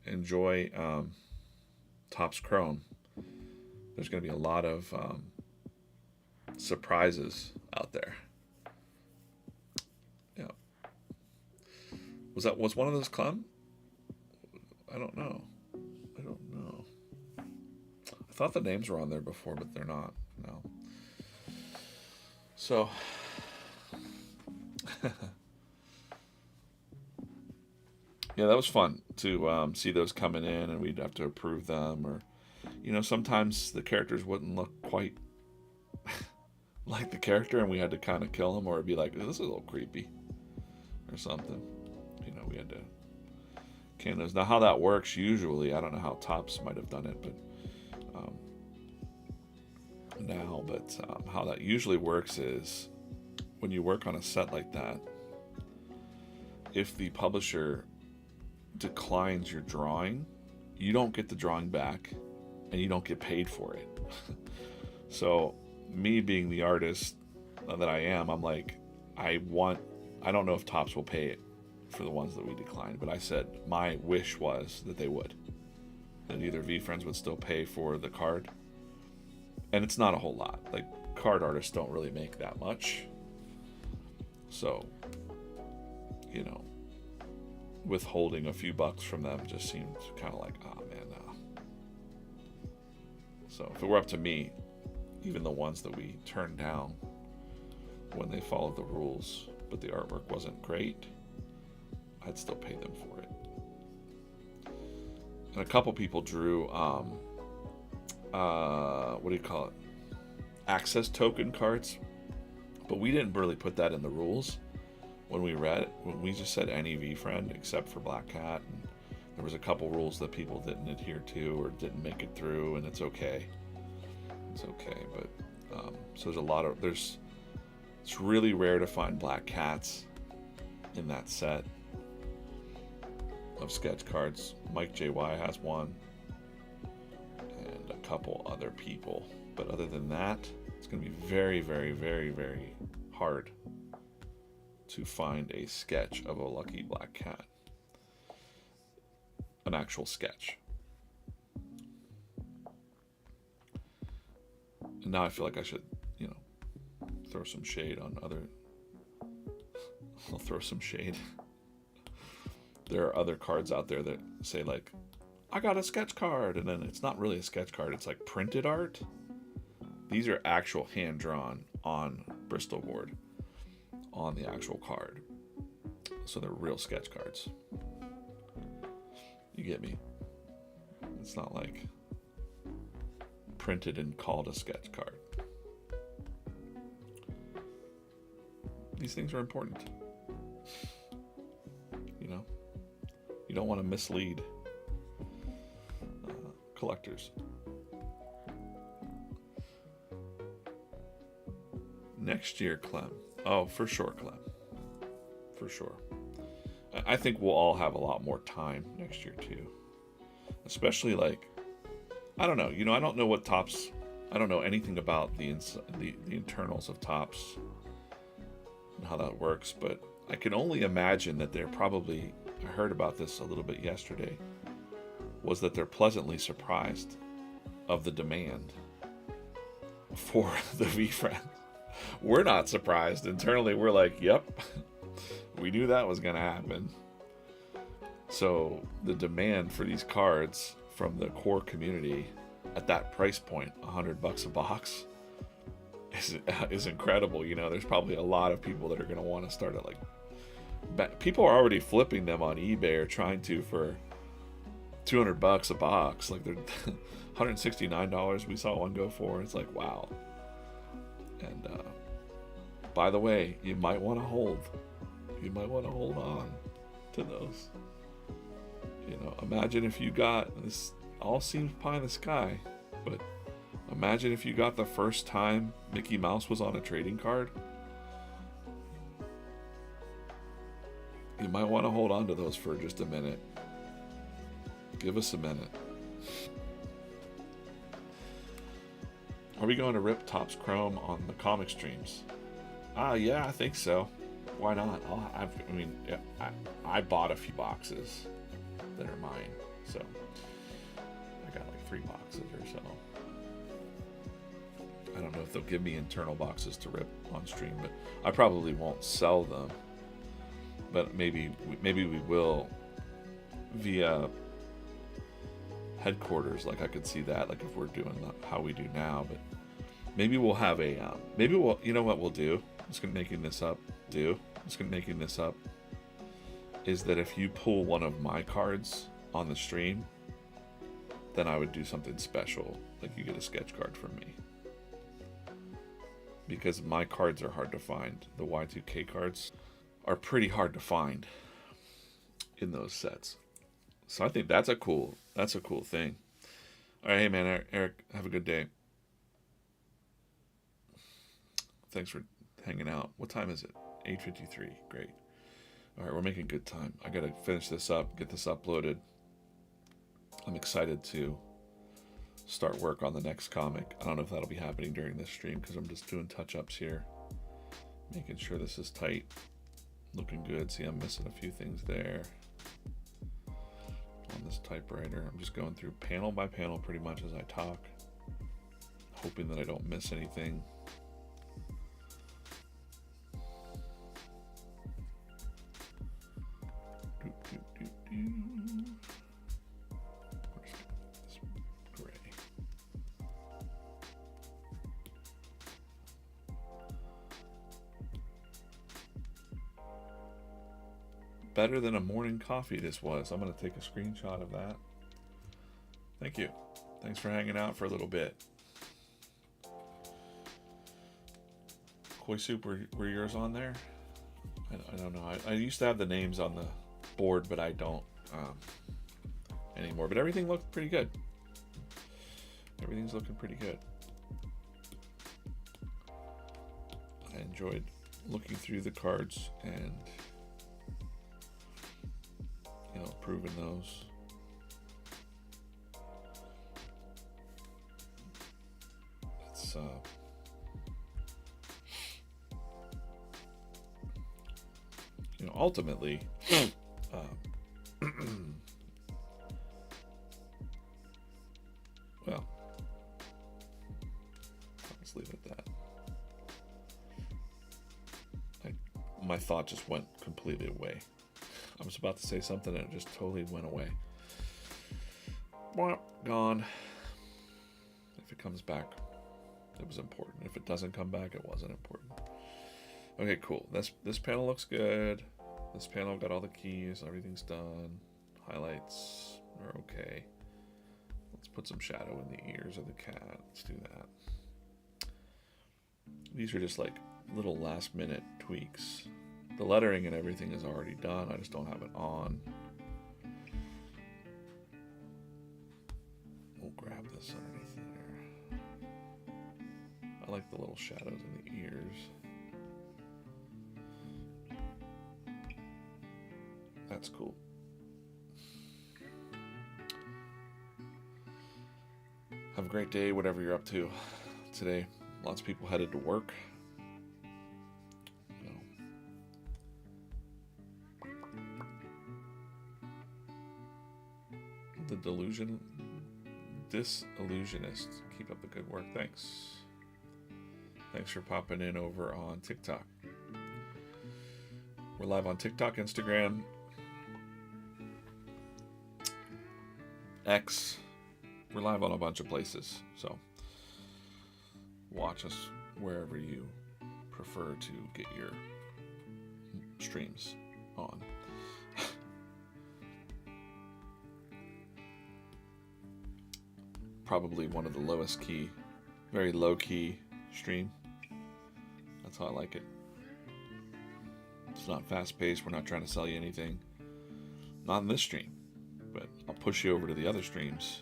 Enjoy Topps Chrome. There's going to be a lot of surprises out there. Yeah. Was one of those Clem? I don't know. I thought the names were on there before, but they're not. No. So. Yeah, that was fun to see those coming in, and we'd have to approve them, or, you know, sometimes the characters wouldn't look quite like the character, and we had to kind of kill them, or it'd be like, this is a little creepy, or something. You know, we had to can those. Now, how that works usually, I don't know how Topps might have done it, but how that usually works is when you work on a set like that, if the publisher declines your drawing, you don't get the drawing back and you don't get paid for it. So me being the artist that I am, I'm like, I don't know if Topps will pay it for the ones that we declined, but I said my wish was that they would, that either VeeFriends would still pay for the card, and it's not a whole lot. Like, card artists don't really make that much, so, you know, withholding a few bucks from them just seemed kind of like, oh man, no. So if it were up to me, even the ones that we turned down when they followed the rules but the artwork wasn't great, I'd still pay them for it. And a couple people drew what do you call it, access token cards, but we didn't really put that in the rules. When we read it, we just said any VeeFriend except for Black Cat, and there was a couple rules that people didn't adhere to or didn't make it through, and it's okay. It's okay, but so it's really rare to find Black Cats in that set of sketch cards. Mike JY has one, and a couple other people, but other than that, it's going to be very, very, very, very hard to find a sketch of a Lucky Black Cat. An actual sketch. And now I feel like I should, you know, throw some shade on other... I'll throw some shade. There are other cards out there that say, like, I got a sketch card, and then it's not really a sketch card, it's like printed art. These are actual hand-drawn on Bristol board on the actual card. So they're real sketch cards. You get me? It's not like printed and called a sketch card. These things are important. You know? You don't want to mislead collectors. Next year, Clem. Oh, for sure, Clem. For sure. I think we'll all have a lot more time next year, too. Especially, like, I don't know. You know, I don't know what Topps... I don't know anything about the internals of Topps and how that works, but I can only imagine that they're probably... I heard about this a little bit yesterday, was that they're pleasantly surprised of the demand for the VeeFriend. We're not surprised. Internally, we're like, yep, We knew that was going to happen. So the demand for these cards from the core community at that price point, $100 a box, is incredible. You know, there's probably a lot of people that are going to want to start at like, people are already flipping them on eBay or trying to for $200 a box. Like they're $169 we saw one go for. It's like, wow. And by the way, you might want to hold on to those. You know, imagine if you got this. All seems pie in the sky, but imagine if you got the first time Mickey Mouse was on a trading card. You might want to hold on to those for just a minute. Give us a minute. Are we going to rip Topps Chrome on the comic streams? Yeah, I think so. Why not? I bought a few boxes that are mine, so I got like 3 boxes or so. I don't know if they'll give me internal boxes to rip on stream, but I probably won't sell them. But maybe we will via headquarters. Like I could see that, like if we're doing how we do now. But maybe we'll have a you know what we'll do? I'm just making this up. Is that if you pull one of my cards on the stream, then I would do something special, like you get a sketch card from me. Because my cards are hard to find. The Y2K cards are pretty hard to find in those sets. So I think that's a cool thing. All right, hey man, Eric, have a good day. Thanks for hanging out. What time is it? 8:53. Great. All right, we're making good time. I got to finish this up, get this uploaded. I'm excited to start work on the next comic. I don't know if that'll be happening during this stream because I'm just doing touch-ups here, making sure this is tight, looking good. See, I'm missing a few things there on this typewriter. I'm just going through panel by panel pretty much as I talk, hoping that I don't miss anything. Better than a morning coffee this was. I'm going to take a screenshot of that. Thank you. Thanks for hanging out for a little bit. Koi Soup, were yours on there? I don't know. I used to have the names on the board, but I don't anymore. But everything looked pretty good. Everything's looking pretty good. I enjoyed looking through the cards and proving those. It's ultimately well, let's leave it at that. My thought just went completely away. I was about to say something and it just totally went away. Gone. If it comes back, it was important. If it doesn't come back, it wasn't important. Okay, cool. This panel looks good. This panel got all the keys. Everything's done. Highlights are okay. Let's put some shadow in the ears of the cat. Let's do that. These are just like little last minute tweaks. The lettering and everything is already done. I just don't have it on. We'll grab this underneath there. I like the little shadows in the ears. That's cool. Have a great day, whatever you're up to today. Lots of people headed to work. The disillusionist. Keep up the good work. Thanks for popping in over on TikTok. We're live on TikTok, Instagram, X. We're live on a bunch of places. So watch us wherever you prefer to get your streams on. Probably one of the lowest key, very low key stream. That's how I like it. It's not fast paced. We're not trying to sell you anything. Not in this stream, but I'll push you over to the other streams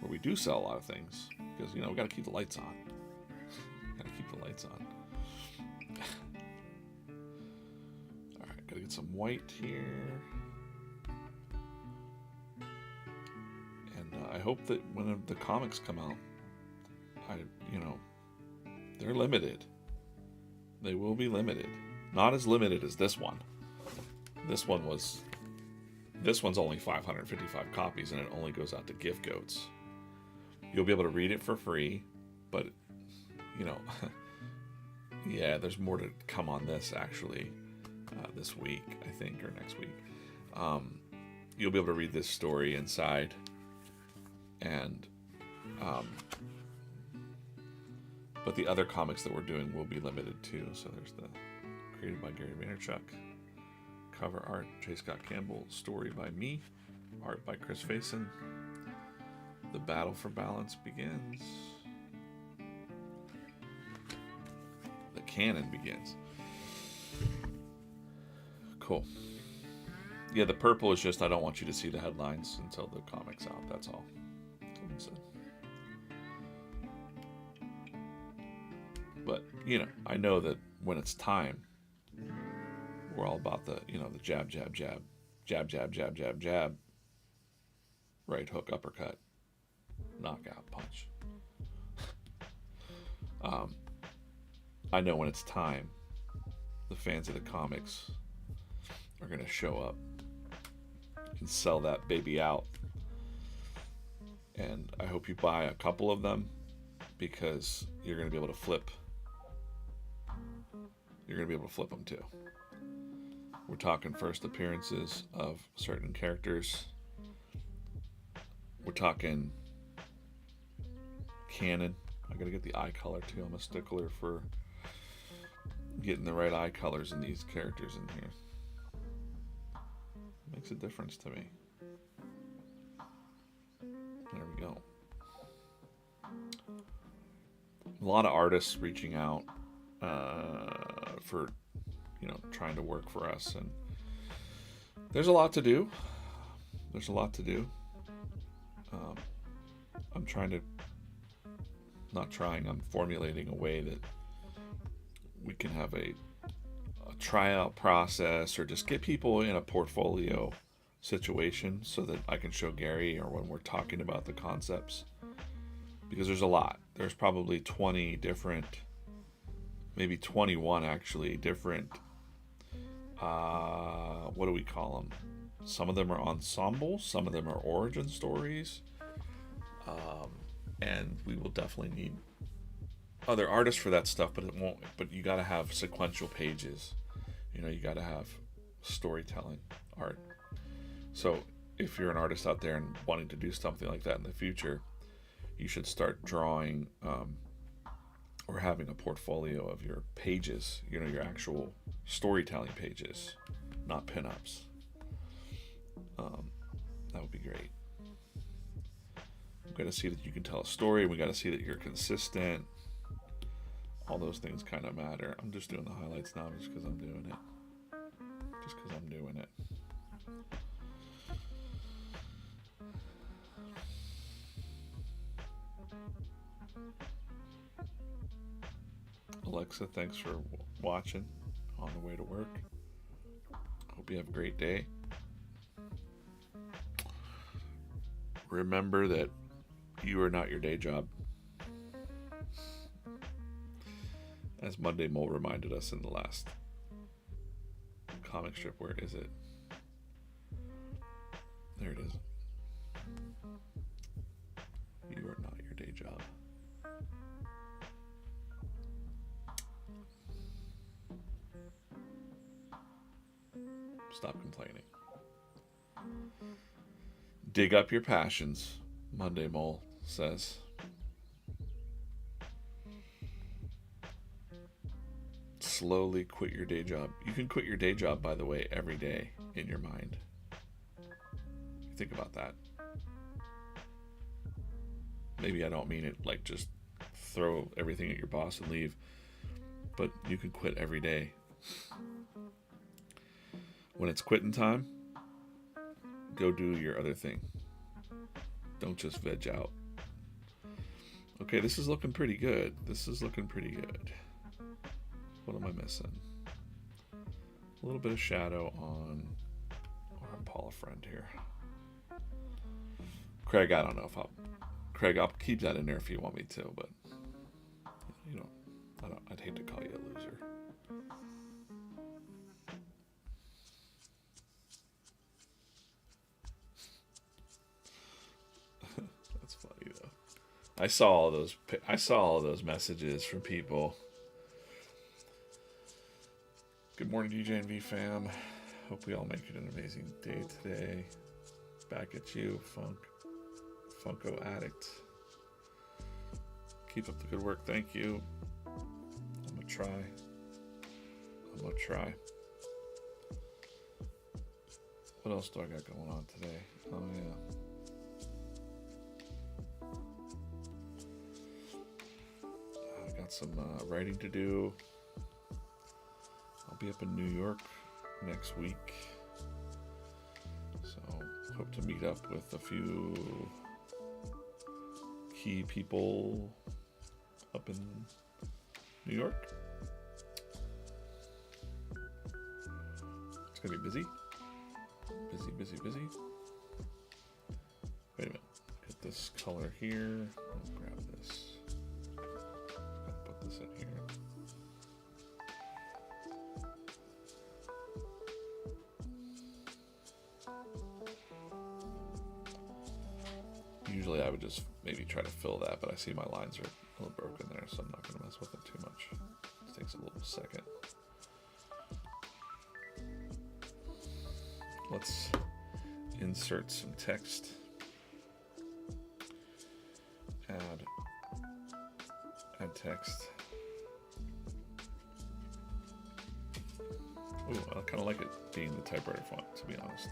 where we do sell a lot of things, because we got to keep the lights on. Got to keep the lights on. All right, got to get some white here. And I hope that when the comics come out, they're limited. They will be limited. Not as limited as this one. This one's only 555 copies, and it only goes out to gift goats. You'll be able to read it for free, but yeah, there's more to come on this actually this week, I think, or next week. You'll be able to read this story inside, and but the other comics that we're doing will be limited too. So there's the created by Gary Vaynerchuk, cover art J. Scott Campbell, story by me, art by Chris Faison. The battle for balance begins. The canon begins. Cool. Yeah, the purple is just I don't want you to see the headlines until the comic's out. That's all. But I know that when it's time, we're all about the the jab, jab, jab, jab, jab, jab, jab, jab, right hook, uppercut, knockout punch. I know when it's time, the fans of the comics are going to show up and sell that baby out. And I hope you buy a couple of them, because you're going to be able to flip. You're going to be able to flip them too. We're talking first appearances of certain characters. We're talking canon. I got to get the eye color too. I'm a stickler for getting the right eye colors in these characters in here. It makes a difference to me. There we go. A lot of artists reaching out for trying to work for us, and there's a lot to do. I'm formulating a way that we can have a tryout process, or just get people in a portfolio situation so that I can show Gary, or when we're talking about the concepts, because there's a lot. There's probably 20 different, maybe 21 actually, different, what do we call them? Some of them are ensembles, some of them are origin stories, and we will definitely need other artists for that stuff, but you got to have sequential pages. You got to have storytelling art. So if you're an artist out there and wanting to do something like that in the future, you should start drawing or having a portfolio of your pages, your actual storytelling pages, not pinups. That would be great. We've got to see that you can tell a story. We got to see that you're consistent. All those things kind of matter. I'm just doing the highlights now just because I'm doing it. Alexa, thanks for watching on the way to work. Hope you have a great day. Remember that you are not your day job. As Monday Mole reminded us in the last comic strip. Where is it? There it is. You are not your day job. Stop complaining. Dig up your passions, Monday Mole says. Slowly quit your day job. You can quit your day job, by the way, every day in your mind. Think about that. Maybe I don't mean it like just throw everything at your boss and leave, but you can quit every day. When it's quitting time, go do your other thing. Don't just veg out. Okay, this is looking pretty good. This is looking pretty good. What am I missing? A little bit of shadow on Paula Friend here. Craig, I don't know if I'll keep that in there if you want me to, but I'd hate to call you a loser. That's funny though. I saw all those messages from people. Good morning, DJ and V fam. Hope we all make it an amazing day today. Back at you, Funko Addict. Keep up the good work. Thank you. I'm gonna try. What else do I got going on today? Oh yeah. I got some writing to do. I'll be up in New York next week. So hope to meet up with a few key people up in New York. It's gonna be busy. Busy. Wait a minute. Get this color here. Let's grab this. Gotta put this in here. Usually I would just maybe try to fill that, but I see my lines are a little broken there, so I'm not going to mess with it too much. It takes a little second. Let's insert some text. Add text. Ooh, I kind of like it being the typewriter font, to be honest.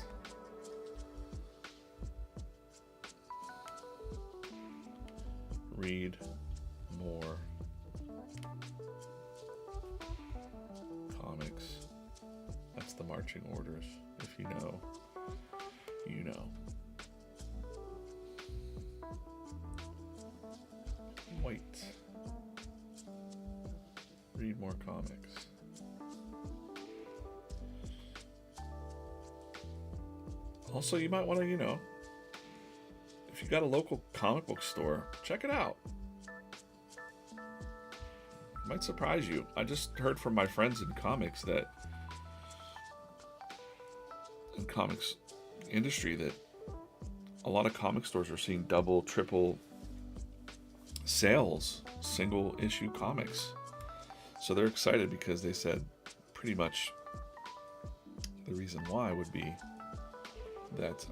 Read more comics. That's the marching orders. If you know, you know. White. Read more comics. Also, you might want to, if you got a local comic book store, check it out. It might surprise you. I just heard from my friends in comics comics industry that a lot of comic stores are seeing double, triple sales, single issue comics. So they're excited because they said pretty much the reason why would be that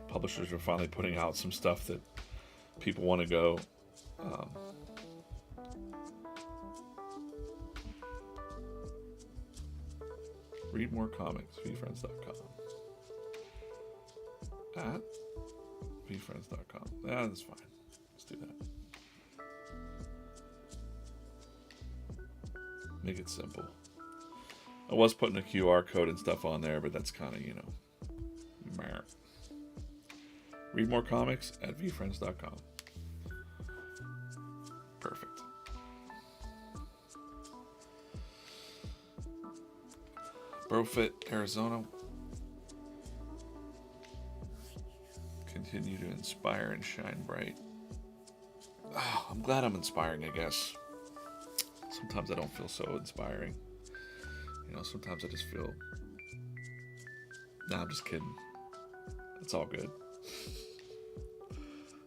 publishers are finally putting out some stuff that people want to go read more comics. VeeFriends.com at VeeFriends.com. Yeah, that's fine. Let's do that. Make it simple. I was putting a QR code and stuff on there, but that's kind of, meh. Read more comics at VeeFriends.com. Perfect. Brofit, Arizona. Continue to inspire and shine bright. Oh, I'm glad I'm inspiring, I guess. Sometimes I don't feel so inspiring. Sometimes I just feel... Nah, I'm just kidding. It's all good.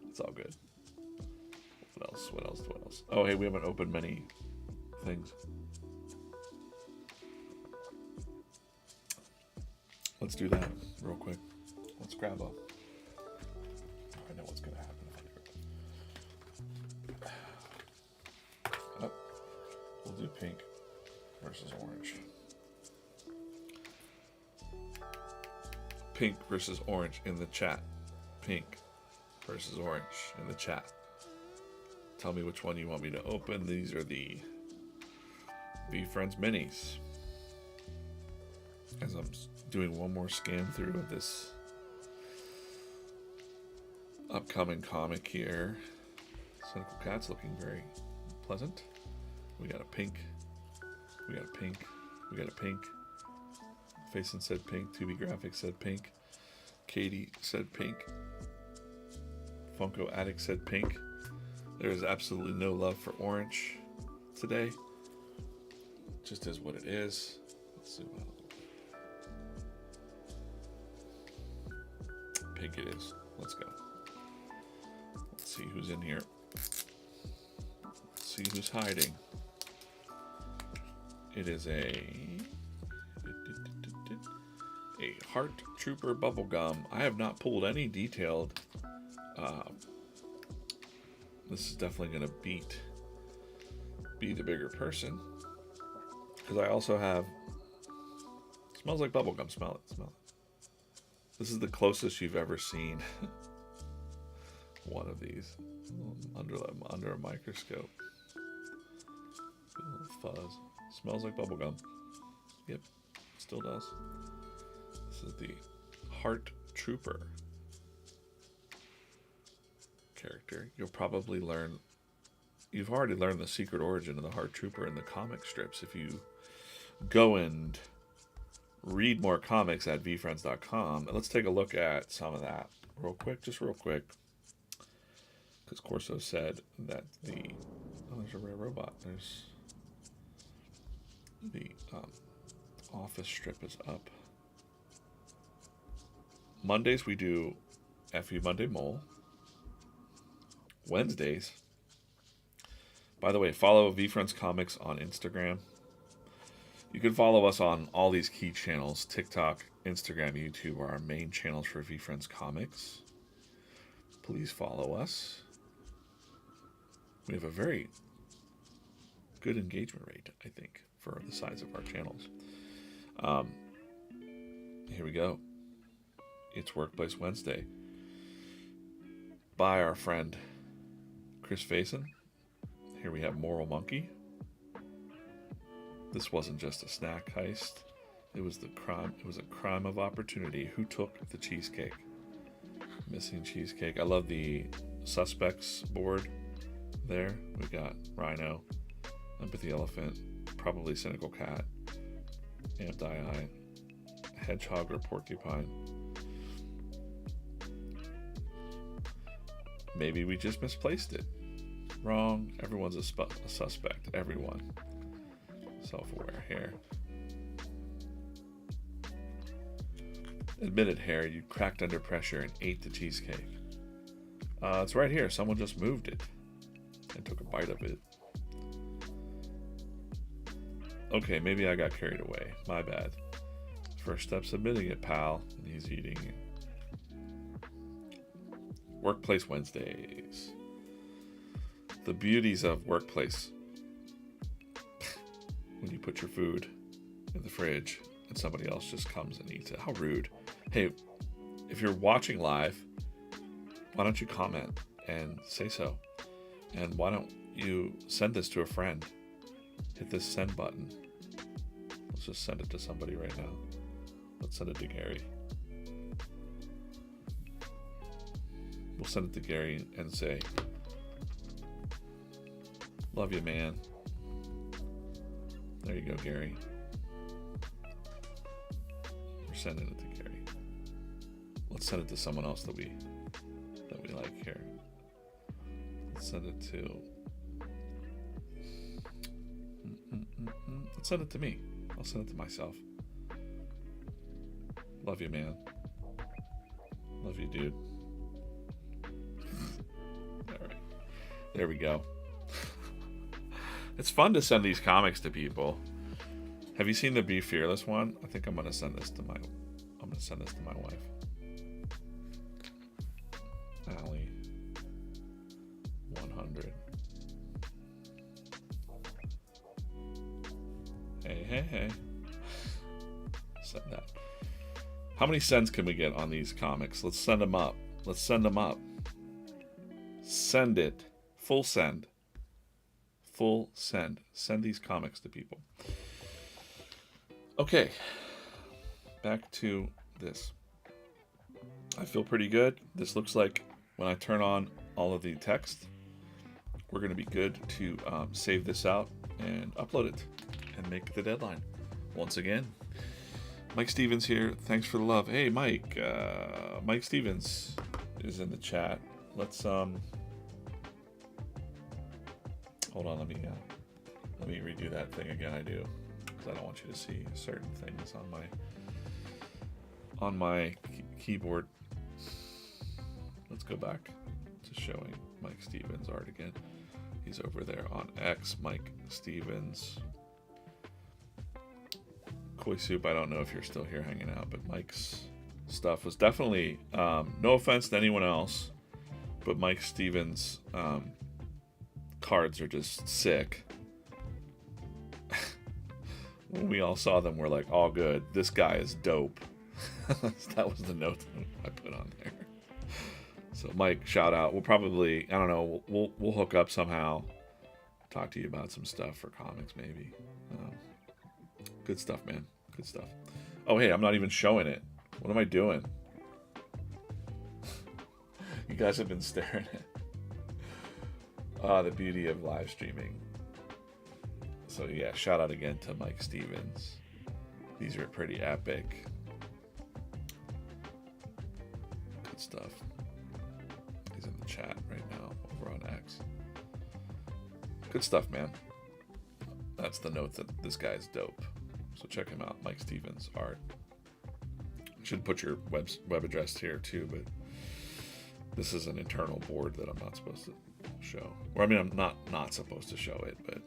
It's all good. What else? Oh, hey, we haven't opened many things. let's do that real quick. Let's grab a... I know what's going to happen if I do it. Oh, we'll do pink versus orange. Pink versus orange in the chat. Pink versus orange in the chat. Tell me which one you want me to open. These are the VeeFriends minis. As I'm doing one more scan through of this upcoming comic here. Cynical Cat's looking very pleasant. We got a pink. We got a pink. We got a pink. Facing said pink. 2B Graphics said pink. Katie said pink. Funko Addict said pink. There is absolutely no love for orange today. Just is what it is. Let's zoom out a little bit. Pink it is. Let's go. Let's see who's in here. Let's see who's hiding. It is a Heart Trooper bubblegum. I have not pulled any detailed. This is definitely going to be the bigger person. Because I also have... Smells like bubblegum. Smell it. Smell it. This is the closest you've ever seen one of these under a microscope. A little fuzz. Smells like bubblegum. Yep. Still does. This is the Heart Trooper character. You'll probably learn... You've already learned the secret origin of the Heart Trooper in the comic strips if you go and read more comics at VeeFriends.com. And let's take a look at some of that real quick, just real quick. Because Corso said that the... Oh, there's a rare robot. There's... The office strip is up. Mondays we do FU Monday Mole. Wednesdays... By the way, follow VeeFriends Comics on Instagram. You can follow us on all these key channels. TikTok, Instagram, YouTube are our main channels for VeeFriends Comics. Please follow us. We have a very good engagement rate, I think, for the size of our channels. Here we go. It's Workplace Wednesday by our friend Chris Faison. Here we have Moral Monkey. This wasn't just a snack heist. It was the crime. It was a crime of opportunity. Who took the cheesecake? Missing cheesecake. I love the suspects board there. We got Rhino, Empathy Elephant, probably Cynical Cat, Anti-Eye, Hedgehog or Porcupine. Maybe we just misplaced it. Wrong. Everyone's a suspect. Everyone. Self-aware hair. Admitted hair. You cracked under pressure and ate the cheesecake. It's right here. Someone just moved it and took a bite of it. Okay, maybe I got carried away. My bad. First step, submitting it, pal. And he's eating it. Workplace Wednesdays. The beauties of workplace. When you put your food in the fridge and somebody else just comes and eats it. How rude. Hey, if you're watching live, why don't you comment and say so? And why don't you send this to a friend? Hit this send button. Let's just send it to somebody right now. Let's send it to Gary. We'll send it to Gary and say, love you, man. There you go, Gary. We're sending it to Gary. Let's send it to someone else that we like here. Let's send it to... Let's send it to me. I'll send it to myself. Love you, man. Love you, dude. All right. There we go. It's fun to send these comics to people. Have you seen the Be Fearless one? I think I'm going to send this to I'm gonna send this to my wife. Allie, 100. Hey. Send that. How many sends can we get on these comics? Let's send them up. Send it. Full send. Send these comics to people. Okay. Back to this. I feel pretty good. This looks like when I turn on all of the text, we're going to be good to save this out and upload it and make the deadline. Once again, Mike Stevens here. Thanks for the love. Hey, Mike. Mike Stevens is in the chat. Let's hold on. Let me redo that thing again. I do, because I don't want you to see certain things on my keyboard. Let's go back to showing Mike Stevens art again. He's over there on X. Mike Stevens. Koi Soup, I don't know if you're still here hanging out, but Mike's stuff was definitely, no offense to anyone else, but Mike Stevens' cards are just sick. When we all saw them, we're like, all good. This guy is dope. That was the note I put on there. So Mike, shout out. We'll probably, I don't know, we'll hook up somehow. Talk to you about some stuff for comics, maybe. Good stuff, man. Good stuff. Oh, hey, I'm not even showing it. What am I doing? You guys have been staring at the beauty of live streaming. So yeah, shout out again to Mike Stevens. These are pretty epic. Good stuff. He's in the chat right now over on X. Good stuff, man. That's the note that this guy's dope. So check him out, Mike Stevens art. I should put your web address here too, but this is an internal board that I'm not supposed to show. Or I mean, I'm not supposed to show it, but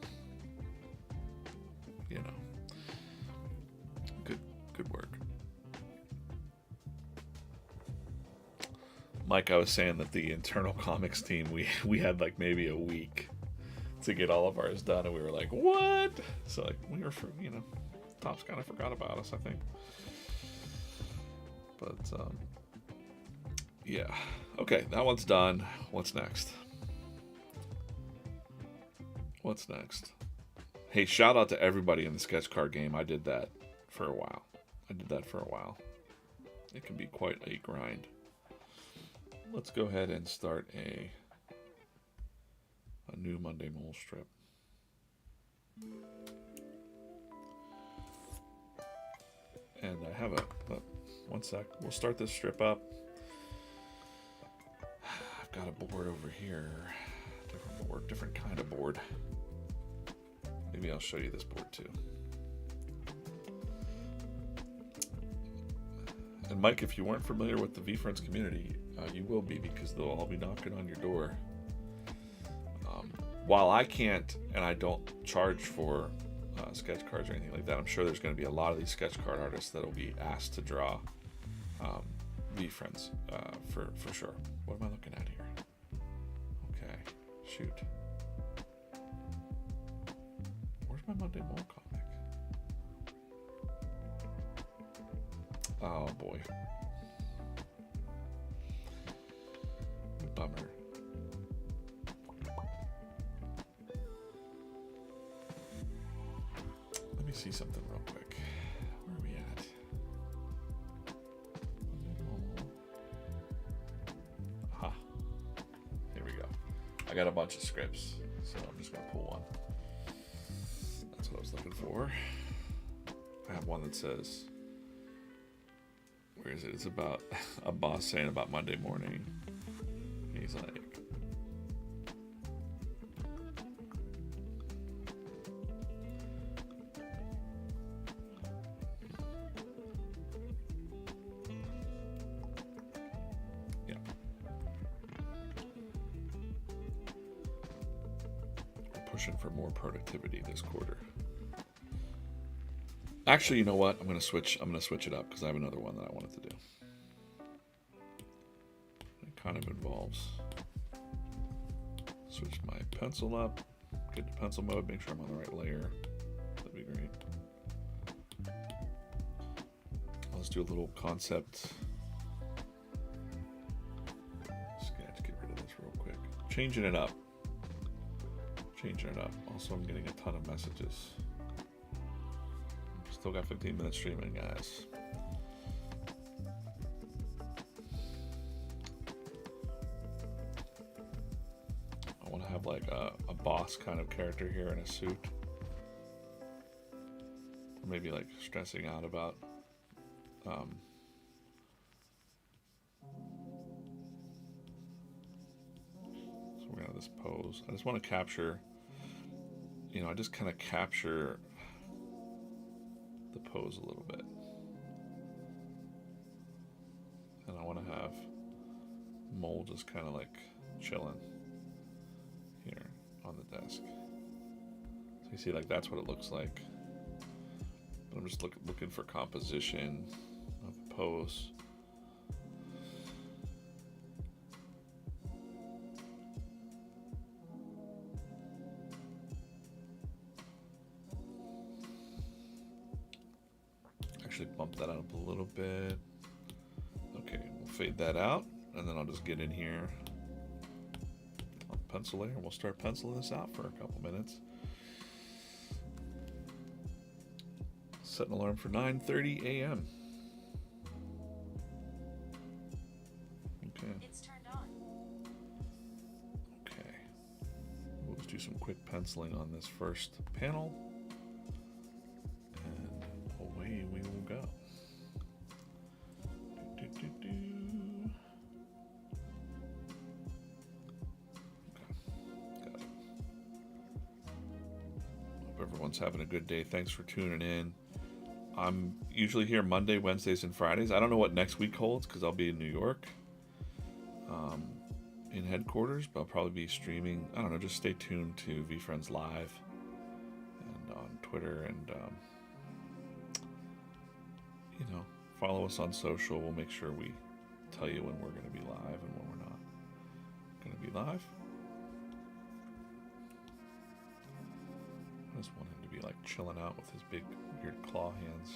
you know, good work. Mike, I was saying that the internal comics team, we had like maybe a week to get all of ours done, and we were like, what? So like we were, Topps kind of forgot about us, I think. But yeah, okay, that one's done. What's next? Hey, shout out to everybody in the sketch card game. I did that for a while. It can be quite a grind. Let's go ahead and start a new Monday Mole strip. And I have one sec. We'll start this strip up. I've got a board over here. Different board, different kind of board. Maybe I'll show you this board too. And Mike, if you weren't familiar with the VeeFriends community, you will be, because they'll all be knocking on your door. While I can't, and I don't charge for sketch cards or anything like that, I'm sure there's going to be a lot of these sketch card artists that will be asked to draw VeeFriends for sure. What am I looking at here? Okay, shoot. Where's my Monday Mole comic? Oh boy. Bummer. Let me see something real quick. Where are we at? Aha. Here we go. I got a bunch of scripts, so I'm just going to pull one. That's what I was looking for. I have one that says, where is it? It's about a boss saying about Monday morning. He's like, yeah. We're pushing for more productivity this quarter. Actually, you know what? I'm gonna switch it up because I have another one that I wanted to do. It kind of involves switch my pencil up, get to pencil mode, make sure I'm on the right layer. That'd be great. Let's do a little concept. Just gonna have to get rid of this real quick. Changing it up. Also, I'm getting a ton of messages. Still got 15 minutes streaming, guys. I want to have like a boss kind of character here in a suit. Or maybe like stressing out about so we're gonna have this pose. I just want to capture, I just kind of capture the pose a little bit. And I want to have Mole just kind of like chilling here on the desk. So you see, like, that's what it looks like. But I'm just looking for composition of the pose. Actually bump that up a little bit. Okay, we'll fade that out, and then I'll just get in here on the pencil layer, and we'll start penciling this out for a couple minutes. Set an alarm for 9:30 a.m. Okay. It's turned on. Okay. We'll just do some quick penciling on this first panel. And away we will go. Okay. Got it. Hope everyone's having a good day. Thanks for tuning in. I'm usually here Monday, Wednesdays, and Fridays. I don't know what next week holds because I'll be in New York in headquarters, but I'll probably be streaming. I don't know, just stay tuned to VeeFriends Live and on Twitter, and follow us on social. We'll make sure we tell you when we're going to be live and when we're not going to be live. I just want him to be like chilling out with his big weird claw hands.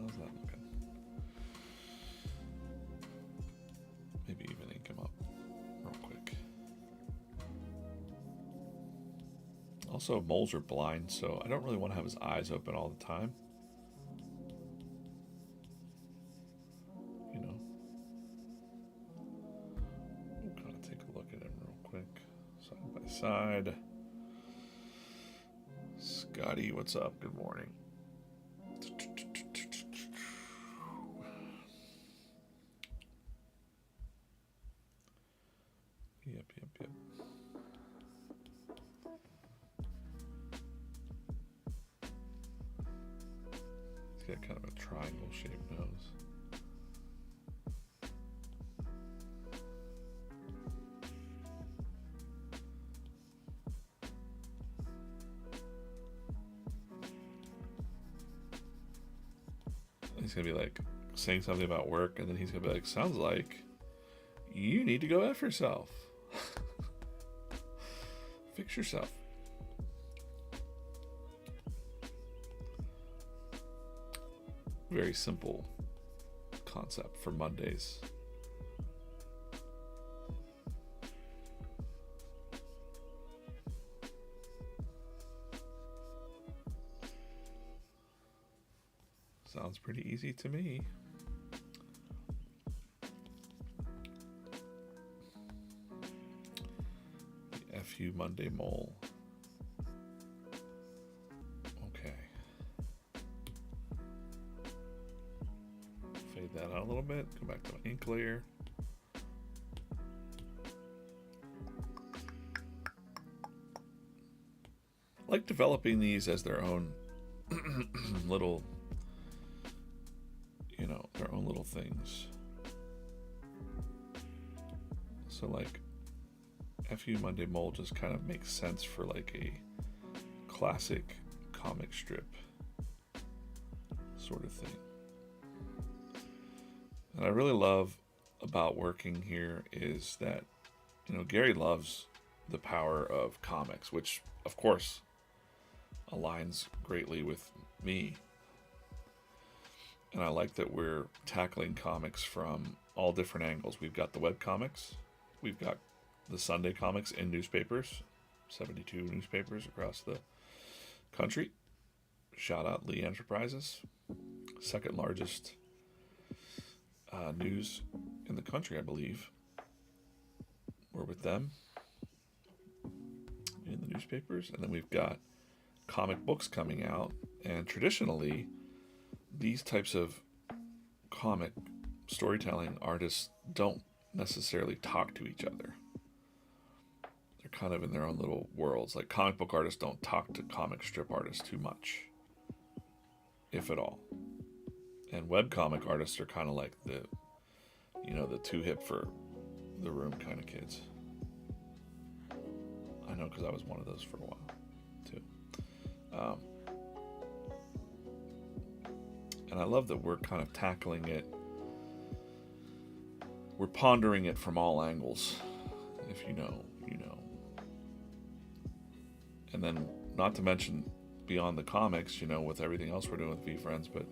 How's that looking? Maybe even ink him up real quick. Also, moles are blind, so I don't really want to have his eyes open all the time. We'll kind of take a look at him real quick, side by side. Scotty, what's up? Good morning. Yep. He's got kind of a triangle-shaped nose. He's gonna be like saying something about work, and then he's gonna be like, sounds like you need to go F yourself. Fix yourself. Very simple concept for Mondays. Sounds pretty easy to me. The FU Monday mole. Okay. Fade that out a little bit. Go back to my ink layer. I like developing these as their own little, their own little things. So like FU Monday Mole just kind of makes sense for like a classic comic strip sort of thing. And I really love about working here is that, Gary loves the power of comics, which of course aligns greatly with me. And I like that we're tackling comics from all different angles. We've got the web comics, we've got the Sunday comics in newspapers, 72 newspapers across the country. Shout out Lee Enterprises, second largest news in the country, I believe. We're with them in the newspapers. And then we've got comic books coming out. And traditionally, these types of comic storytelling artists don't necessarily talk to each other. They're kind of in their own little worlds. Like comic book artists don't talk to comic strip artists too much, if at all. And webcomic artists are kind of like the too hip for the room kind of kids. I know, because I was one of those for a while too. And I love that we're kind of tackling it. We're pondering it from all angles. If you know, you know. And then, not to mention, beyond the comics, with everything else we're doing with VeeFriends, but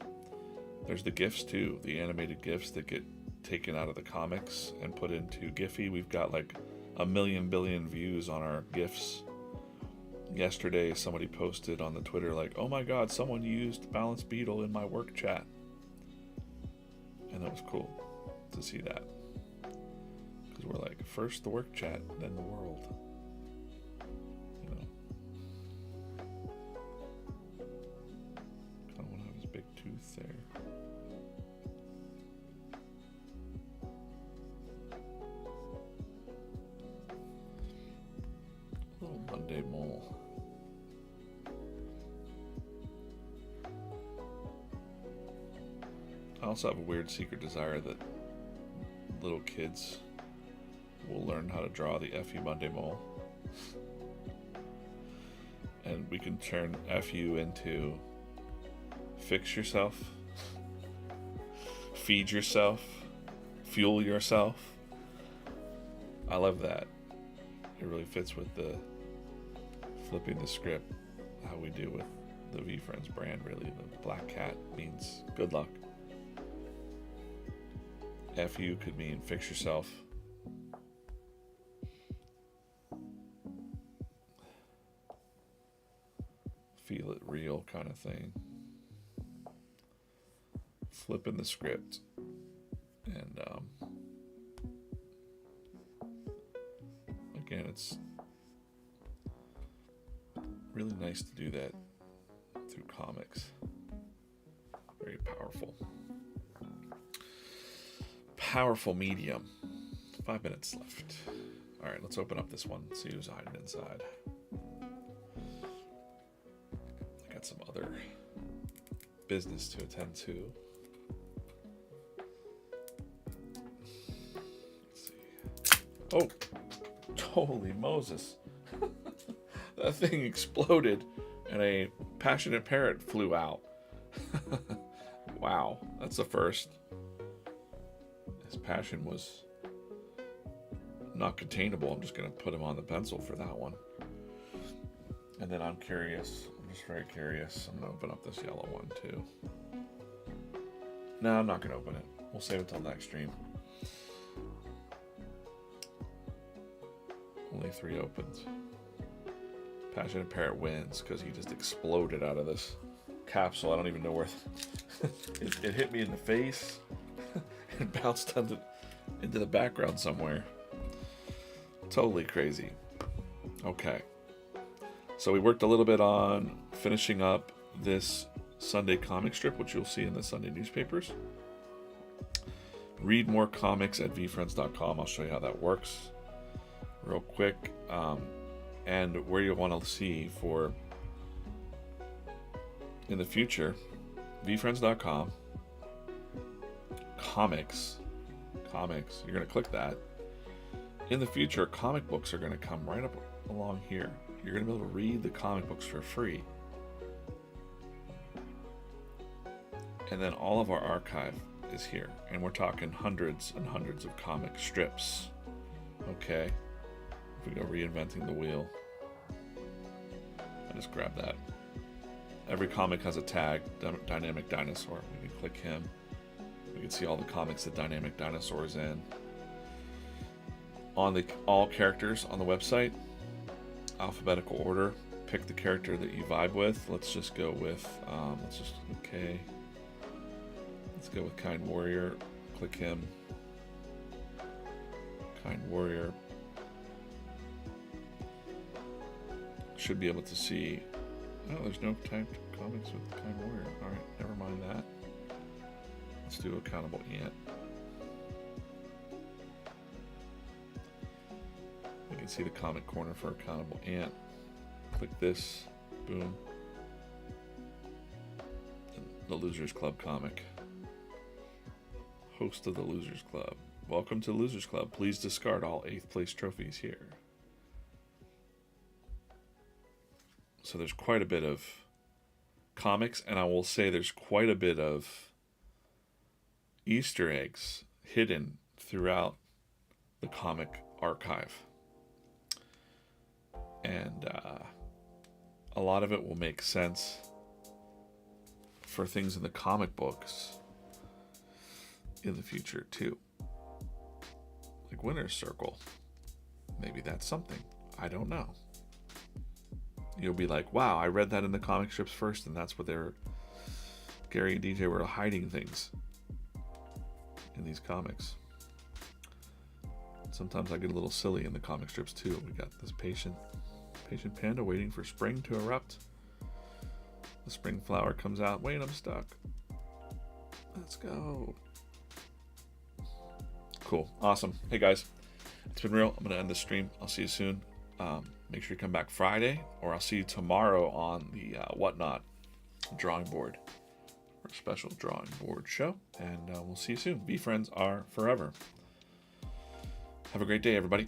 there's the GIFs too, the animated GIFs that get taken out of the comics and put into Giphy. We've got like 1 million billion views on our GIFs. Yesterday, somebody posted on the Twitter like, "Oh my God, someone used Balance Beetle in my work chat," and that was cool to see that, because we're like, first the work chat, then the world. Kind of want to have his big tooth there. Little Monday Mole. I also have a weird secret desire that little kids will learn how to draw the FU Monday Mole. And we can turn FU into fix yourself, feed yourself, fuel yourself. I love that. It really fits with the flipping the script, how we do with the VeeFriends brand, really. The black cat means good luck. FU could mean fix yourself. Feel it real kind of thing. Flipping the script. And again, it's really nice to do that through comics. Very powerful. Powerful medium. 5 minutes left. All right, let's open up this one. See who's hiding inside. I got some other business to attend to. Let's see. Oh, holy Moses. That thing exploded and a passionate parrot flew out. Wow, that's the first. His passion was not containable. I'm just going to put him on the pencil for that one. And then I'm curious. I'm just very curious. I'm going to open up this yellow one too. No, I'm not going to open it. We'll save it till next stream. Only 3 opens. Passionate Parrot wins because he just exploded out of this capsule. I don't even know where it hit me in the face. It bounced into the background somewhere. Totally crazy. Okay. So we worked a little bit on finishing up this Sunday comic strip, which you'll see in the Sunday newspapers. Read more comics at VeeFriends.com. I'll show you how that works real quick. And where you want to see for in the future, VeeFriends.com, comics, you're going to click that. In the future, comic books are going to come right up along here. You're going to be able to read the comic books for free. And then all of our archive is here. And we're talking hundreds and hundreds of comic strips. Okay. If we go reinventing the wheel, I just grab that. Every comic has a tag, Dynamic Dinosaur. We can click him. We can see all the comics that Dynamic Dinosaur is in. On the all characters on the website, alphabetical order. Pick the character that you vibe with. Let's just go with, okay. Let's go with Kind Warrior. Click him. Kind Warrior. Should be able to see. Oh, there's no typed comics with Kind Warrior. Alright, never mind that. Let's do Accountable Ant. You can see the comic corner for Accountable Ant. Click this. Boom. The Losers Club comic. Host of the Losers Club. Welcome to the Losers Club. Please discard all 8th place trophies here. So there's quite a bit of comics, and I will say there's quite a bit of Easter eggs hidden throughout the comic archive. And a lot of it will make sense for things in the comic books in the future too. Like Winner's Circle. Maybe that's something. I don't know. You'll be like, wow, I read that in the comic strips first, and that's what Gary and DJ were hiding things in these comics. Sometimes I get a little silly in the comic strips too. We got this patient panda waiting for spring to erupt. The spring flower comes out. Wait, I'm stuck. Let's go. Cool. Awesome. Hey guys, it's been real. I'm going to end the stream. I'll see you soon. Make sure you come back Friday, or I'll see you tomorrow on the Whatnot drawing board for a special drawing board show. And we'll see you soon. VeeFriends are forever. Have a great day, everybody.